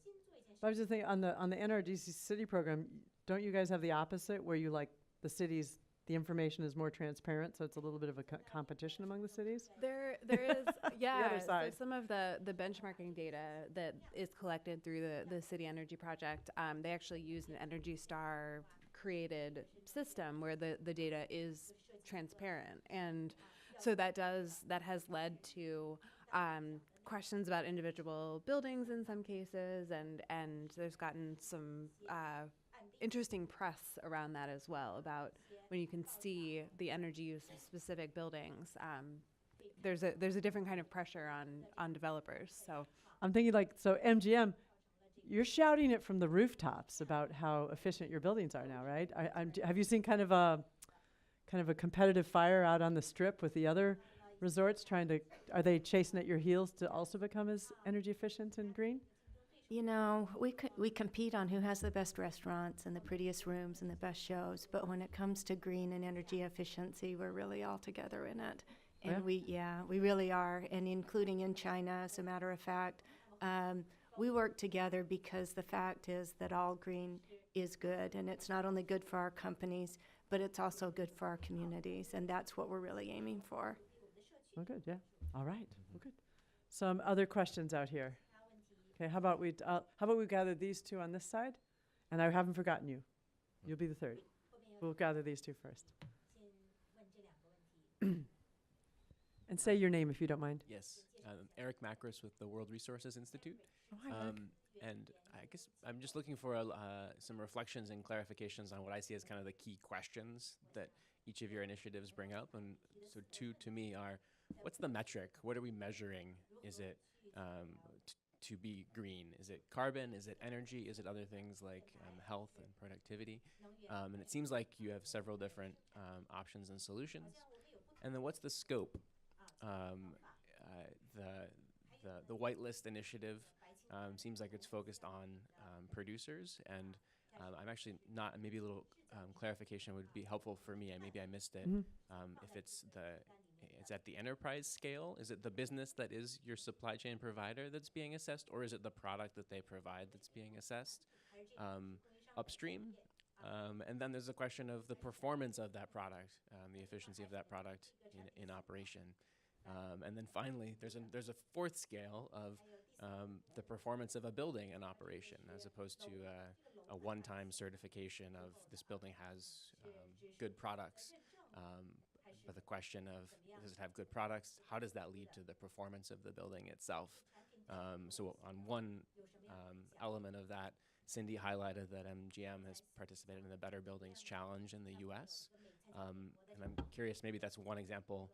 I was just thinking on the NRDC city program, don't you guys have the opposite where you like the cities, the information is more transparent, so it's a little bit of a competition among the cities? There is, yeah. other side. So some of the benchmarking data that is collected through the City Energy Project, they actually use an Energy Star created system where the data is transparent, and so that has led to questions about individual buildings in some cases, and there's gotten some interesting press around that as well, about when you can see the energy use of specific buildings. There's a different kind of pressure on developers. So I'm thinking so MGM, you're shouting it from the rooftops about how efficient your buildings are now, right? Have you seen kind of a competitive fire out on the Strip with the other resorts are they chasing at your heels to also become as energy efficient and green? You know, we compete on who has the best restaurants and the prettiest rooms and the best shows, but when it comes to green and energy efficiency, we're really all together in it. And we really are, and including in China, as a matter of fact. We work together because the fact is that all green is good, and it's not only good for our companies, but it's also good for our communities, and that's what we're really aiming for. Oh, good, yeah. All right, well, good. Some other questions out here. Okay, how about we gather these two on this side? And I haven't forgotten you. You'll be the third. We'll gather these two first. And say your name if you don't mind. Yes, Eric Macris with the World Resources Institute. Oh, hi, Eric. And I guess I'm just looking for some reflections and clarifications on what I see as kind of the key questions that each of your initiatives bring up. And so two to me are, what's the metric? What are we measuring? Is it to be green? Is it carbon? Is it energy? Is it other things like health and productivity? And it seems like you have several different options and solutions. And then what's the scope? The whitelist initiative seems like it's focused on producers, and I'm actually not, maybe a little clarification would be helpful for me, and maybe I missed it. If it's at the enterprise scale, is it the business that is your supply chain provider that's being assessed, or is it the product that they provide that's being assessed upstream? And then there's a question of the performance of that product, the efficiency of that product in operation. And then finally, there's a fourth scale of the performance of a building in operation, as opposed to a one-time certification of this building has good products. But the question of, does it have good products? How does that lead to the performance of the building itself? So on one element of that, Cindy highlighted that MGM has participated in the Better Buildings Challenge in the US. And I'm curious, maybe that's one example.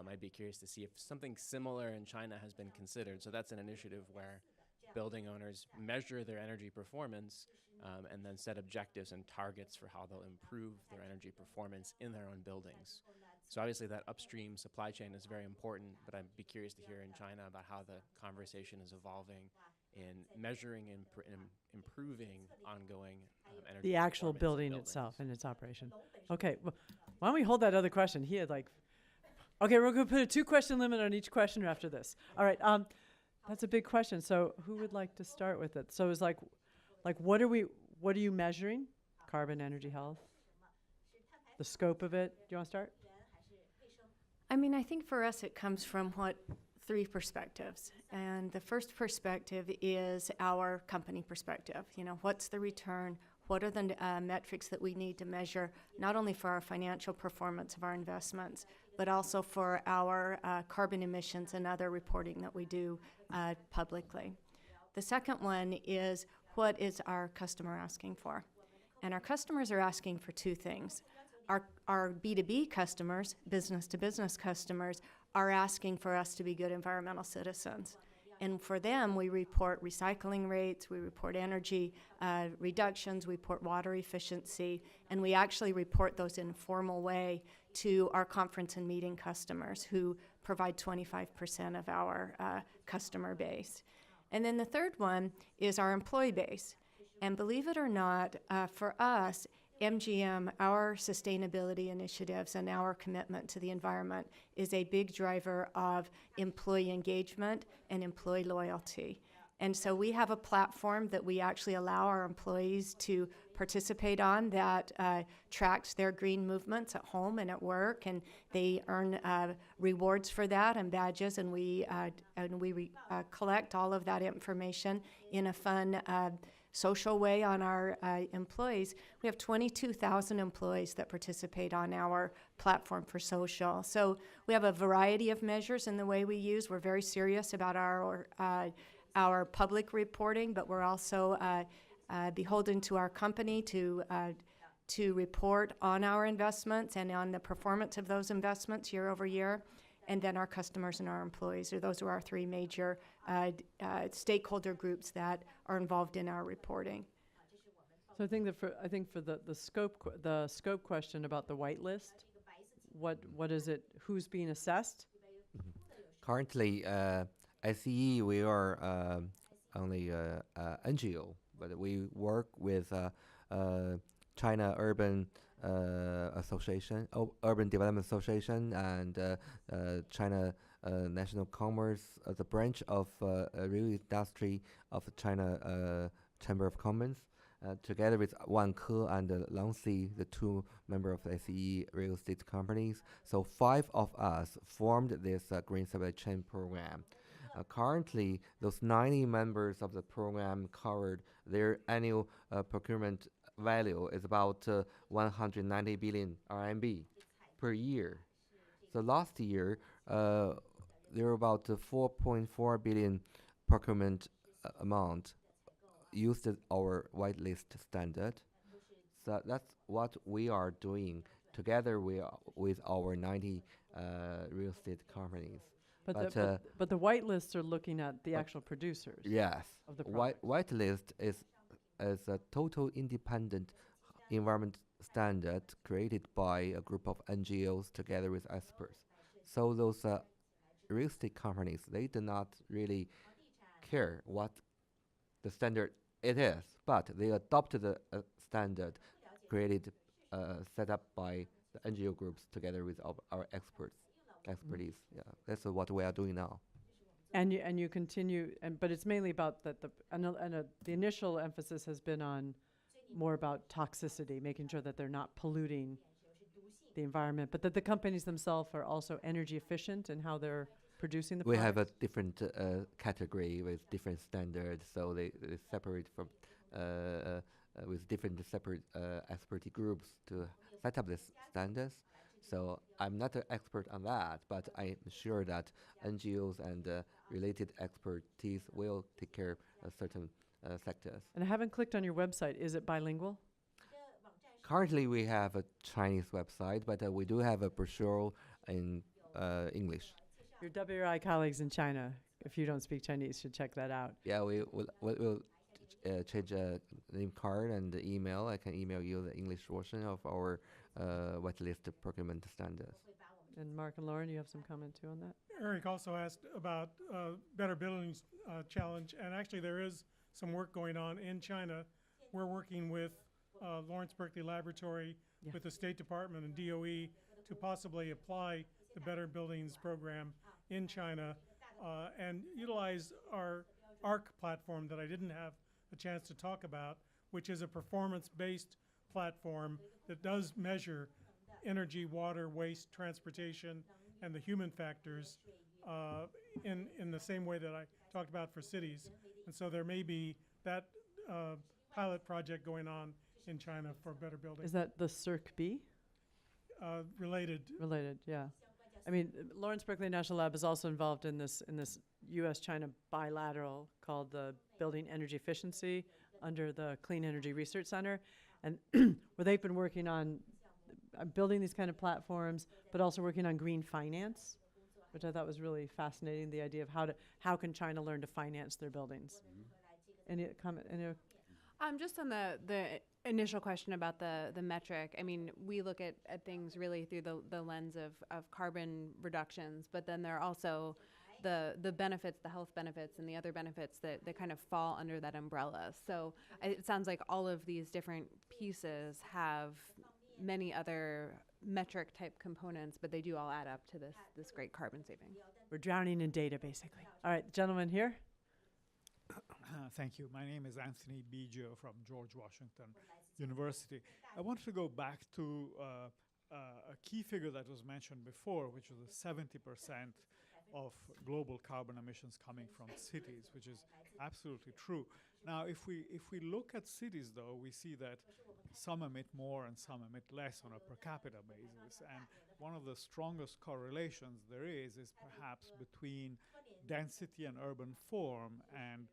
I'd be curious to see if something similar in China has been considered. So that's an initiative where building owners measure their energy performance and then set objectives and targets for how they'll improve their energy performance in their own buildings. So obviously that upstream supply chain is very important, but I'd be curious to hear in China about how the conversation is evolving in measuring and improving ongoing energy. The actual performance of building buildings. itself and its operation. Okay, why don't we hold that other question? He had like, okay, we're going to put a 2-question limit on each questioner after this. All right, that's a big question. So who would like to start with it? So it's like what are you measuring? Carbon, energy, health? The scope of it? Do you want to start? I mean, I think for us it comes from 3 perspectives. And the first perspective is our company perspective. You know, what's the return? What are the metrics that we need to measure, not only for our financial performance of our investments, but also for our carbon emissions and other reporting that we do publicly. The second one is, what is our customer asking for? And our customers are asking for 2 things. Our B2B customers, business-to-business customers, are asking for us to be good environmental citizens. And for them, we report recycling rates, we report energy reductions, we report water efficiency, and we actually report those in a formal way to our conference and meeting customers, who provide 25% of our customer base. And then the third one is our employee base. And believe it or not, for us, MGM, our sustainability initiatives and our commitment to the environment is a big driver of employee engagement and employee loyalty. And so we have a platform that we actually allow our employees to participate on that tracks their green movements at home and at work, and they earn rewards for that and badges, and we collect all of that information in a fun social way on our employees. We have 22,000 employees that participate on our platform for social. So we have a variety of measures in the way we use. We're very serious about our public reporting, but we're also beholden to our company to report on our investments and on the performance of those investments year over year. And then our customers and our employees, or those are our 3 major stakeholder groups that are involved in our reporting. So I think for the scope question about the whitelist, what is it? Who's being assessed? Currently, SCE, we are only NGO, but we work with China Urban Association, Urban Development Association, and China National Commerce, the branch of real industry of China Chamber of Commerce, together with Wanke and Langxi, the 2 members of SCE real estate companies. So 5 of us formed this Green Supply Chain program. Currently, those 90 members of the program covered their annual procurement value is about 190 billion RMB per year. So last year, there were about 4.4 billion procurement amount used our whitelist standard. So that's what we are doing together with our 90 real estate companies. But the whitelists are looking at the actual producers. Yes, of the product. whitelist is a total independent environment standard created by a group of NGOs together with experts. So those real estate companies, they do not really care what the standard it is, but they adopted the standard created, set up by the NGO groups together with our expertise. Yeah, that's what we are doing now. And you continue, but it's mainly about the initial emphasis has been on more about toxicity, making sure that they're not polluting the environment, but that the companies themselves are also energy efficient in how they're producing the We products. have a different category with different standards, so they separate from with different separate expertise groups to set up these standards. So I'm not an expert on that, but I'm sure that NGOs and related expertise will take care of certain sectors. And I haven't clicked on your website. Is it bilingual? Currently, we have a Chinese website, but we do have a brochure in English. Your WRI colleagues in China, if you don't speak Chinese, should check that out. Yeah, we'll change a name card and the email. I can email you the English version of our whitelist procurement standards. And Mark and Lauren, you have some comment too on that? Eric also asked about Better Buildings Challenge, and actually there is some work going on in China. We're working with Lawrence Berkeley Laboratory, Yeah. with the State Department and DOE to possibly apply the Better Buildings program in China and utilize our ARC platform that I didn't have a chance to talk about, which is a performance-based platform that does measure energy, water, waste, transportation, and the human factors in the same way that I talked about for cities. And so there may be that pilot project going on in China for better buildings. Is that the CIRC-B? Related. Related, yeah. I mean, Lawrence Berkeley National Lab is also involved in this U.S.-China bilateral called the Building Energy Efficiency under the Clean Energy Research Center, and where they've been working on building these kind of platforms, but also working on green finance, which I thought was really fascinating. The idea of how can China learn to finance their buildings? Any comment? Just on the initial question about the metric, I mean, we look at things really through the lens of carbon reductions, but then there are also the benefits, the health benefits, and the other benefits that kind of fall under that umbrella. So it sounds like all of these different pieces have many other metric type components, but they do all add up to this great carbon saving. We're drowning in data, basically. All right, gentleman here. Thank you. My name is Anthony Biggio from George Washington University. I want to go back to a key figure that was mentioned before, which was 70% of global carbon emissions coming from cities, which is absolutely true. Now, if we look at cities, though, we see that some emit more and some emit less on a per capita basis. And one of the strongest correlations there is perhaps between density and urban form and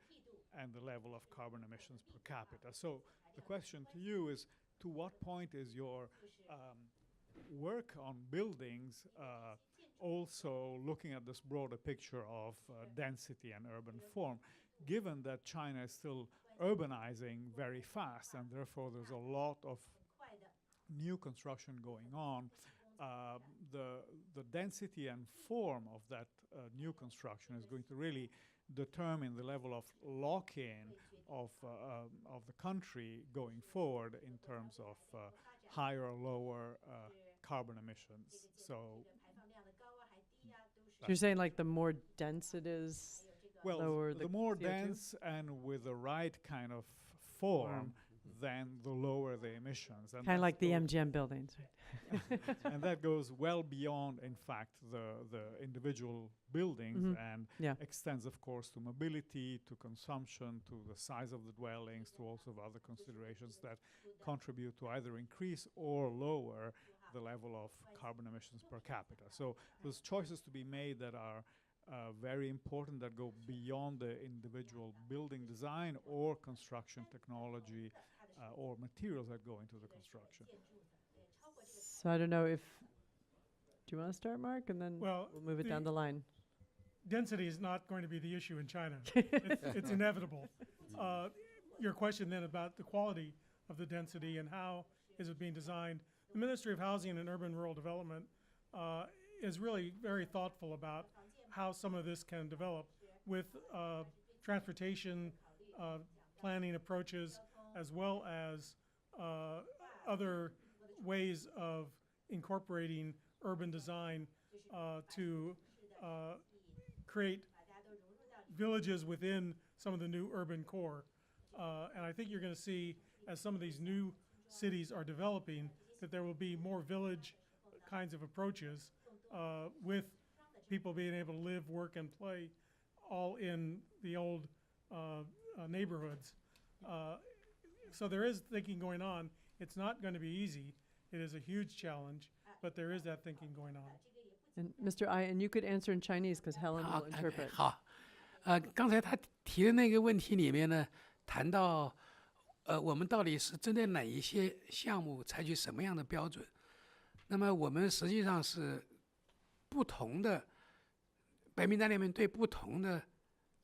the level of carbon emissions per capita. So the question to you is, to what point is your work on buildings also looking at this broader picture of density and urban form, given that China is still urbanizing very fast and therefore there's a lot of new construction going on? The density and form of that new construction is going to really determine the level of lock-in of the country going forward in terms of higher or lower carbon emissions. So you're saying like the more dense it is, well, lower the more CO2? dense and with the right kind of form, then the lower the emissions. Kind of like the MGM buildings, right? And that goes well beyond, in fact, the individual buildings and extends, of course, to mobility, to consumption, to the size of the dwellings, to also other considerations that contribute to either increase or lower the level of carbon emissions per capita. So there's choices to be made that are very important, that go beyond the individual building design or construction technology or materials that go into the construction. So I don't know if, do you want to start, Mark? And then we'll move it down the line. Density is not going to be the issue in China. It's inevitable. Your question then about the quality of the density and how is it being designed. The Ministry of Housing and Urban Rural Development is really very thoughtful about how some of this can develop with transportation planning approaches, as well as other ways of incorporating urban design to create villages within some of the new urban core. And I think you're going to see, as some of these new cities are developing, that there will be more village kinds of approaches with people being able to live, work, and play all in the old neighborhoods. So there is thinking going on. It's not going to be easy. It is a huge challenge, but there is that thinking going on. And Mr. I, and you could answer in Chinese because Helen will interpret. 好，刚才他提的那个问题里面呢，谈到我们到底是针对哪一些项目采取什么样的标准？那么我们实际上是不同的白名单里面对不同的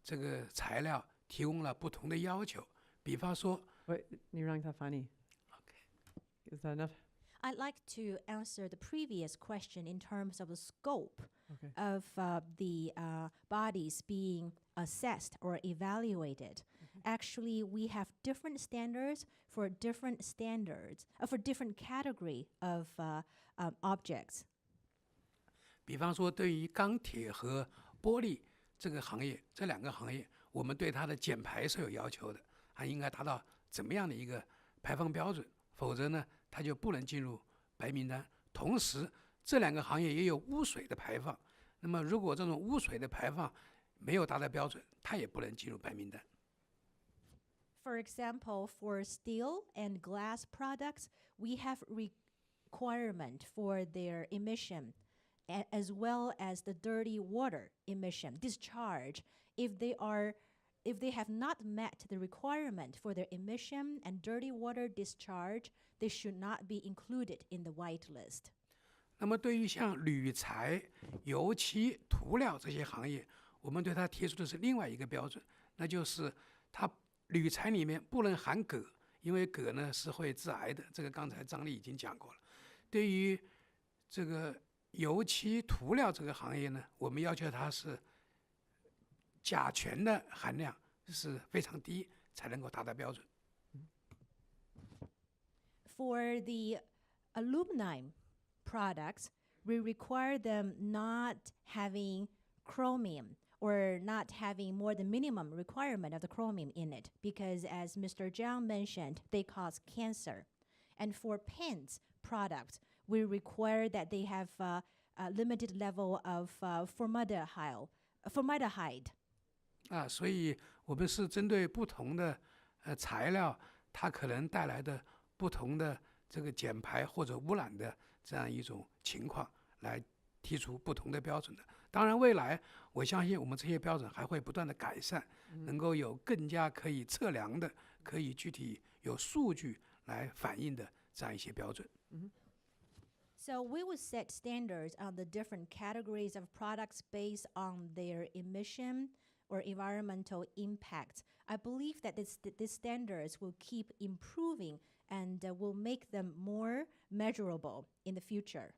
这个材料提供了不同的要求，比方说，你让他翻译。OK， Is that enough? I'd like to answer the previous question in terms of the scope Okay. of the bodies being assessed or evaluated. Actually, we have different standards for different category of objects. 比方说，对于钢铁和玻璃这个行业，这两个行业，我们对它的减排是有要求的，它应该达到怎么样的一个排放标准，否则呢，它就不能进入白名单。同时，这两个行业也有污水的排放，那么如果这种污水的排放没有达到标准，它也不能进入白名单。For example, for steel and glass products, we have requirement for their emission, as well as the dirty water emission discharge. If they have not met the requirement for their emission and dirty water discharge, they should not be included in the white list. 那么对于像铝材、油漆、涂料这些行业，我们对它提出的是另外一个标准，那就是它铝材里面不能含铬，因为铬呢是会致癌的。这个刚才张丽已经讲过了。对于这个油漆、涂料这个行业呢，我们要求它是甲醛的含量是非常低，才能够达到标准。For the aluminum products, we require them not having chromium or not having more than minimum requirement of the chromium in it, because as Mr. Zhang mentioned, they cause cancer. And for paints products, we require that they have a limited level of formaldehyde. 所以我们是针对不同的材料，它可能带来的不同的这个减排或者污染的这样一种情况，来提出不同的标准的。当然，未来我相信我们这些标准还会不断的改善，能够有更加可以测量的、可以具体有数据来反映的这样一些标准。So we would set standards on the different categories of products based on their emission or environmental impact. I believe that these standards will keep improving and will make them more measurable in the future.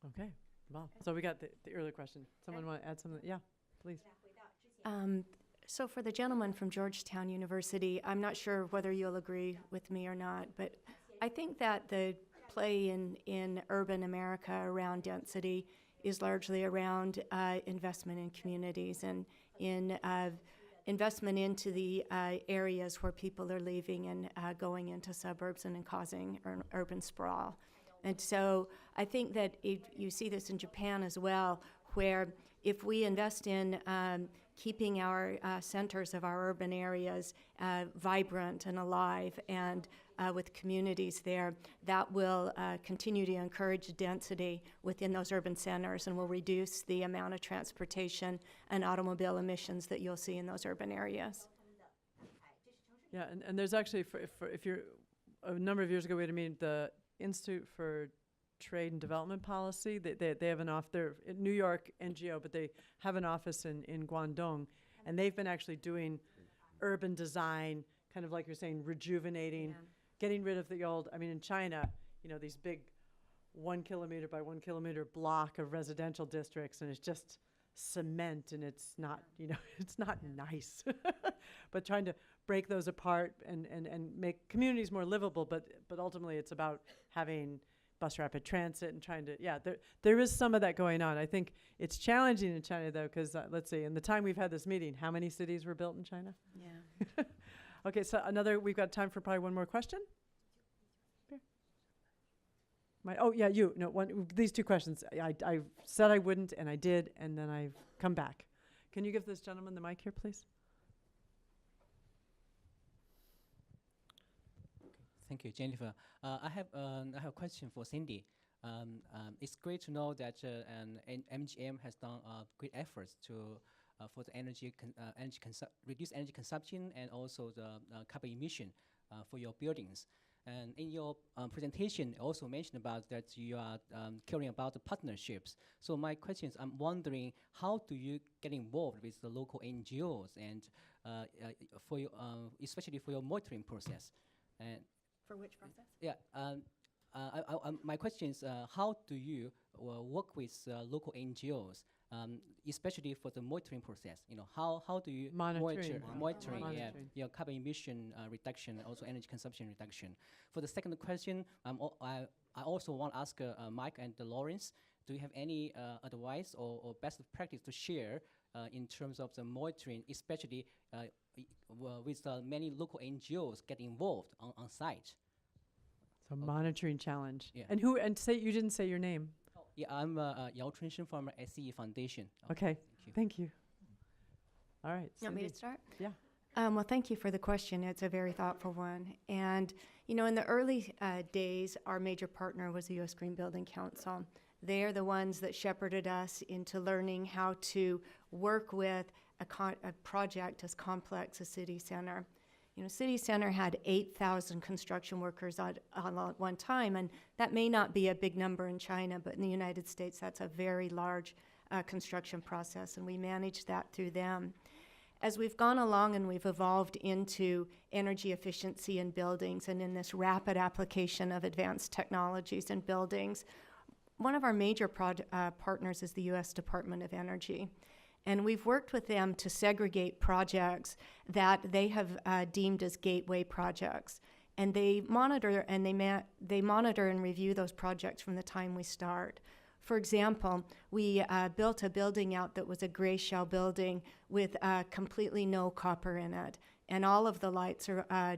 Okay. Well, so we got the earlier question. Someone want to add something? Yeah, please. So for the gentleman from Georgetown University, I'm not sure whether you'll agree with me or not, but I think that the play in urban America around density is largely around investment in communities and in investment into the areas where people are leaving and going into suburbs and causing urban sprawl. And so I think that you see this in Japan as well, where if we invest in keeping our centers of our urban areas vibrant and alive and with communities there, that will continue to encourage density within those urban centers and will reduce the amount of transportation and automobile emissions that you'll see in those urban areas. Yeah, and there's actually, if you're, a number of years ago we had a meeting, the Institute for Trade and Development Policy, they have an office, they're in New York NGO, but they have an office in Guangdong, and they've been actually doing urban design, kind of like you're saying, rejuvenating, getting rid of the old, I mean, in China, these big 1 kilometer by 1 kilometer block of residential districts, and it's just cement, and it's not, it's not nice. But trying to break those apart and make communities more livable, but ultimately it's about having bus rapid transit and trying to, there is some of that going on. I think it's challenging in China, though, because let's see, in the time we've had this meeting, how many cities were built in China? Yeah. Okay, so we've got time for probably one more question. These two questions. I said I wouldn't, and I did, and then I've come back. Can you give this gentleman the mic here, please? Thank you, Jennifer. I have a question for Cindy. It's great to know that MGM has done great efforts to for the reduce energy consumption and also the carbon emission for your buildings. And in your presentation, you also mentioned about that you are caring about the partnerships. So my question is, I'm wondering, how do you get involved with the local NGOs and for your, especially for your monitoring process? And for which process? Yeah, my question is, how do you work with local NGOs, especially for the monitoring process? How do you Monitoring. monitoring, Monitoring. carbon emission reduction, also energy consumption reduction? For the second question, I also want to ask Mike and Lawrence, do you have any advice or best practice to share in terms of the monitoring, especially with many local NGOs get involved on site? So monitoring challenge. Yeah. And who? And say you didn't say your name. Yeah, I'm Yao Chunsheng from SCE Foundation. Okay. Thank you. Thank you. All right. You want me to Cindy. start? Yeah. Well, thank you for the question. It's a very thoughtful one. And, in the early days, our major partner was the U.S. Green Building Council. They are the ones that shepherded us into learning how to work with a project as complex as City Center. City Center had 8,000 construction workers on one time, and that may not be a big number in China, but in the United States, that's a very large construction process, and we managed that through them. As we've gone along and we've evolved into energy efficiency in buildings and in this rapid application of advanced technologies in buildings, one of our major partners is the U.S. Department of Energy. And we've worked with them to segregate projects that they have deemed as gateway projects. And they monitor and review those projects from the time we start. For example, we built a building out that was a gray shell building with completely no copper in it. And all of the lights are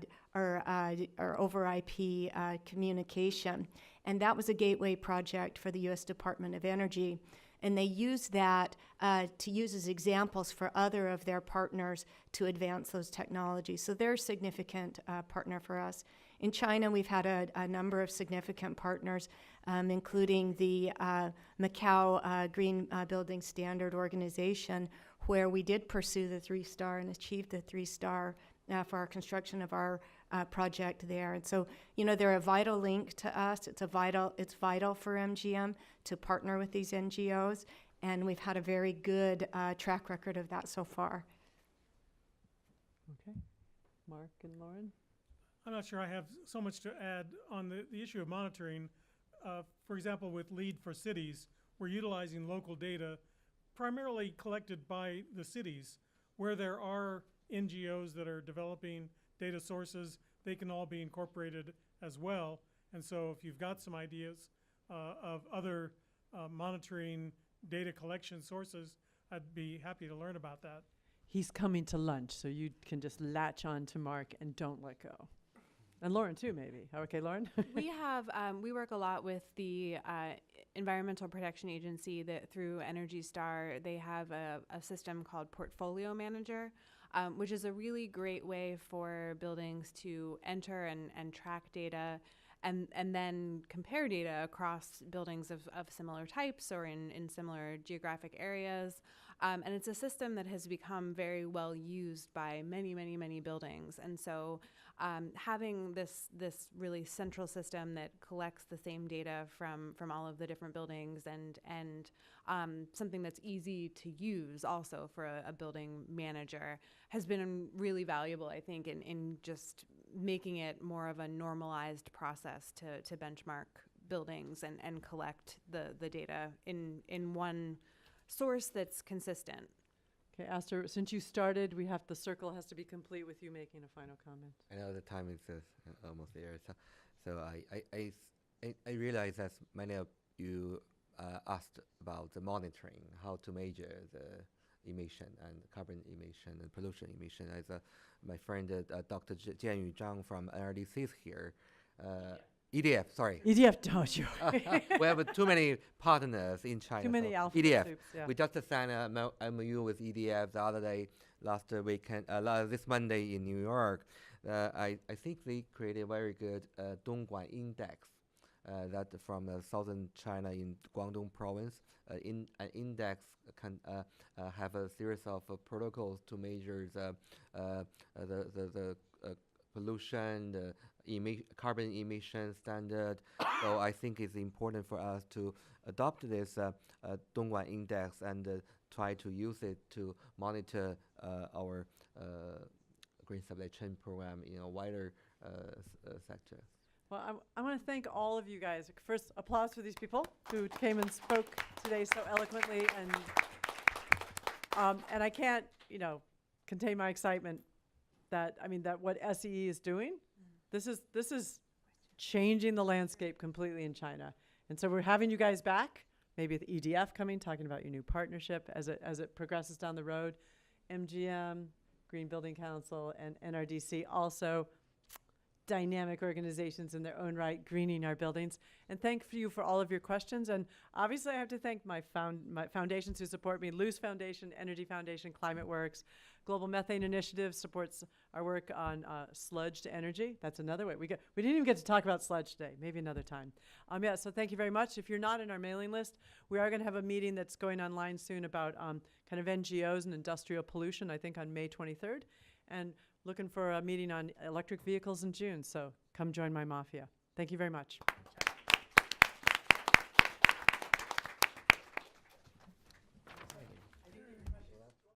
over IP communication. And that was a gateway project for the U.S. Department of Energy. And they use that to use as examples for other of their partners to advance those technologies. So they're a significant partner for us. In China, we've had a number of significant partners, including the Macau Green Building Standard Organization, where we did pursue the 3-star and achieved the 3-star for our construction of our project there. And so, they're a vital link to us. It's vital for MGM to partner with these NGOs, and we've had a very good track record of that so far. Okay. Mark and Lauren. I'm not sure I have so much to add on the issue of monitoring. For example, with LEED for Cities, we're utilizing local data primarily collected by the cities. Where there are NGOs that are developing data sources, they can all be incorporated as well. And so if you've got some ideas of other monitoring data collection sources, I'd be happy to learn about that. He's coming to lunch, so you can just latch on to Mark and don't let go. And Lauren too, maybe. Okay, Lauren? We work a lot with the Environmental Protection Agency that through Energy Star, they have a system called Portfolio Manager, which is a really great way for buildings to enter and track data and then compare data across buildings of similar types or in similar geographic areas. And it's a system that has become very well used by many, many, many buildings. And so having this really central system that collects the same data from all of the different buildings and something that's easy to use also for a building manager has been really valuable, I think, in just making it more of a normalized process to benchmark buildings and collect the data in one source that's consistent. Okay, Aster, since you started, the circle has to be complete with you making a final comment. I know the time is almost there, so I realize that many of you asked about the monitoring, how to measure the emission and carbon emission and pollution emission. As my friend Dr. Jianyu Zhang from NRDC is here. EDF, sorry. EDF, don't you? We have too many partners in China. Too many alpha EDF. soups, yeah. We just signed a MOU with EDF the other day, last weekend, this Monday in New York. I think they created a very good Dongguan Index that from southern China in Guangdong province. An index can have a series of protocols to measure the pollution, the carbon emission standard. So I think it's important for us to adopt this Dongguan Index and try to use it to monitor our green supply chain program in a wider sector. Well, I want to thank all of you guys. First, applause for these people who came and spoke today so eloquently, and I can't, contain my excitement that what SEE is doing. This is changing the landscape completely in China, and so we're having you guys back. Maybe the EDF coming, talking about your new partnership as it progresses down the road. MGM, Green Building Council, and NRDC also dynamic organizations in their own right, greening our buildings. And thank you for all of your questions. And obviously I have to thank my foundations who support me, Luce Foundation, Energy Foundation, Climate Works. Global Methane Initiative supports our work on sludge to energy. That's another way. We didn't even get to talk about sludge today, maybe another time. So thank you very much. If you're not in our mailing list, we are gonna have a meeting that's going online soon about kind of NGOs and industrial pollution, I think on May 23rd. And looking for a meeting on electric vehicles in June, so come join my mafia. Thank you very much.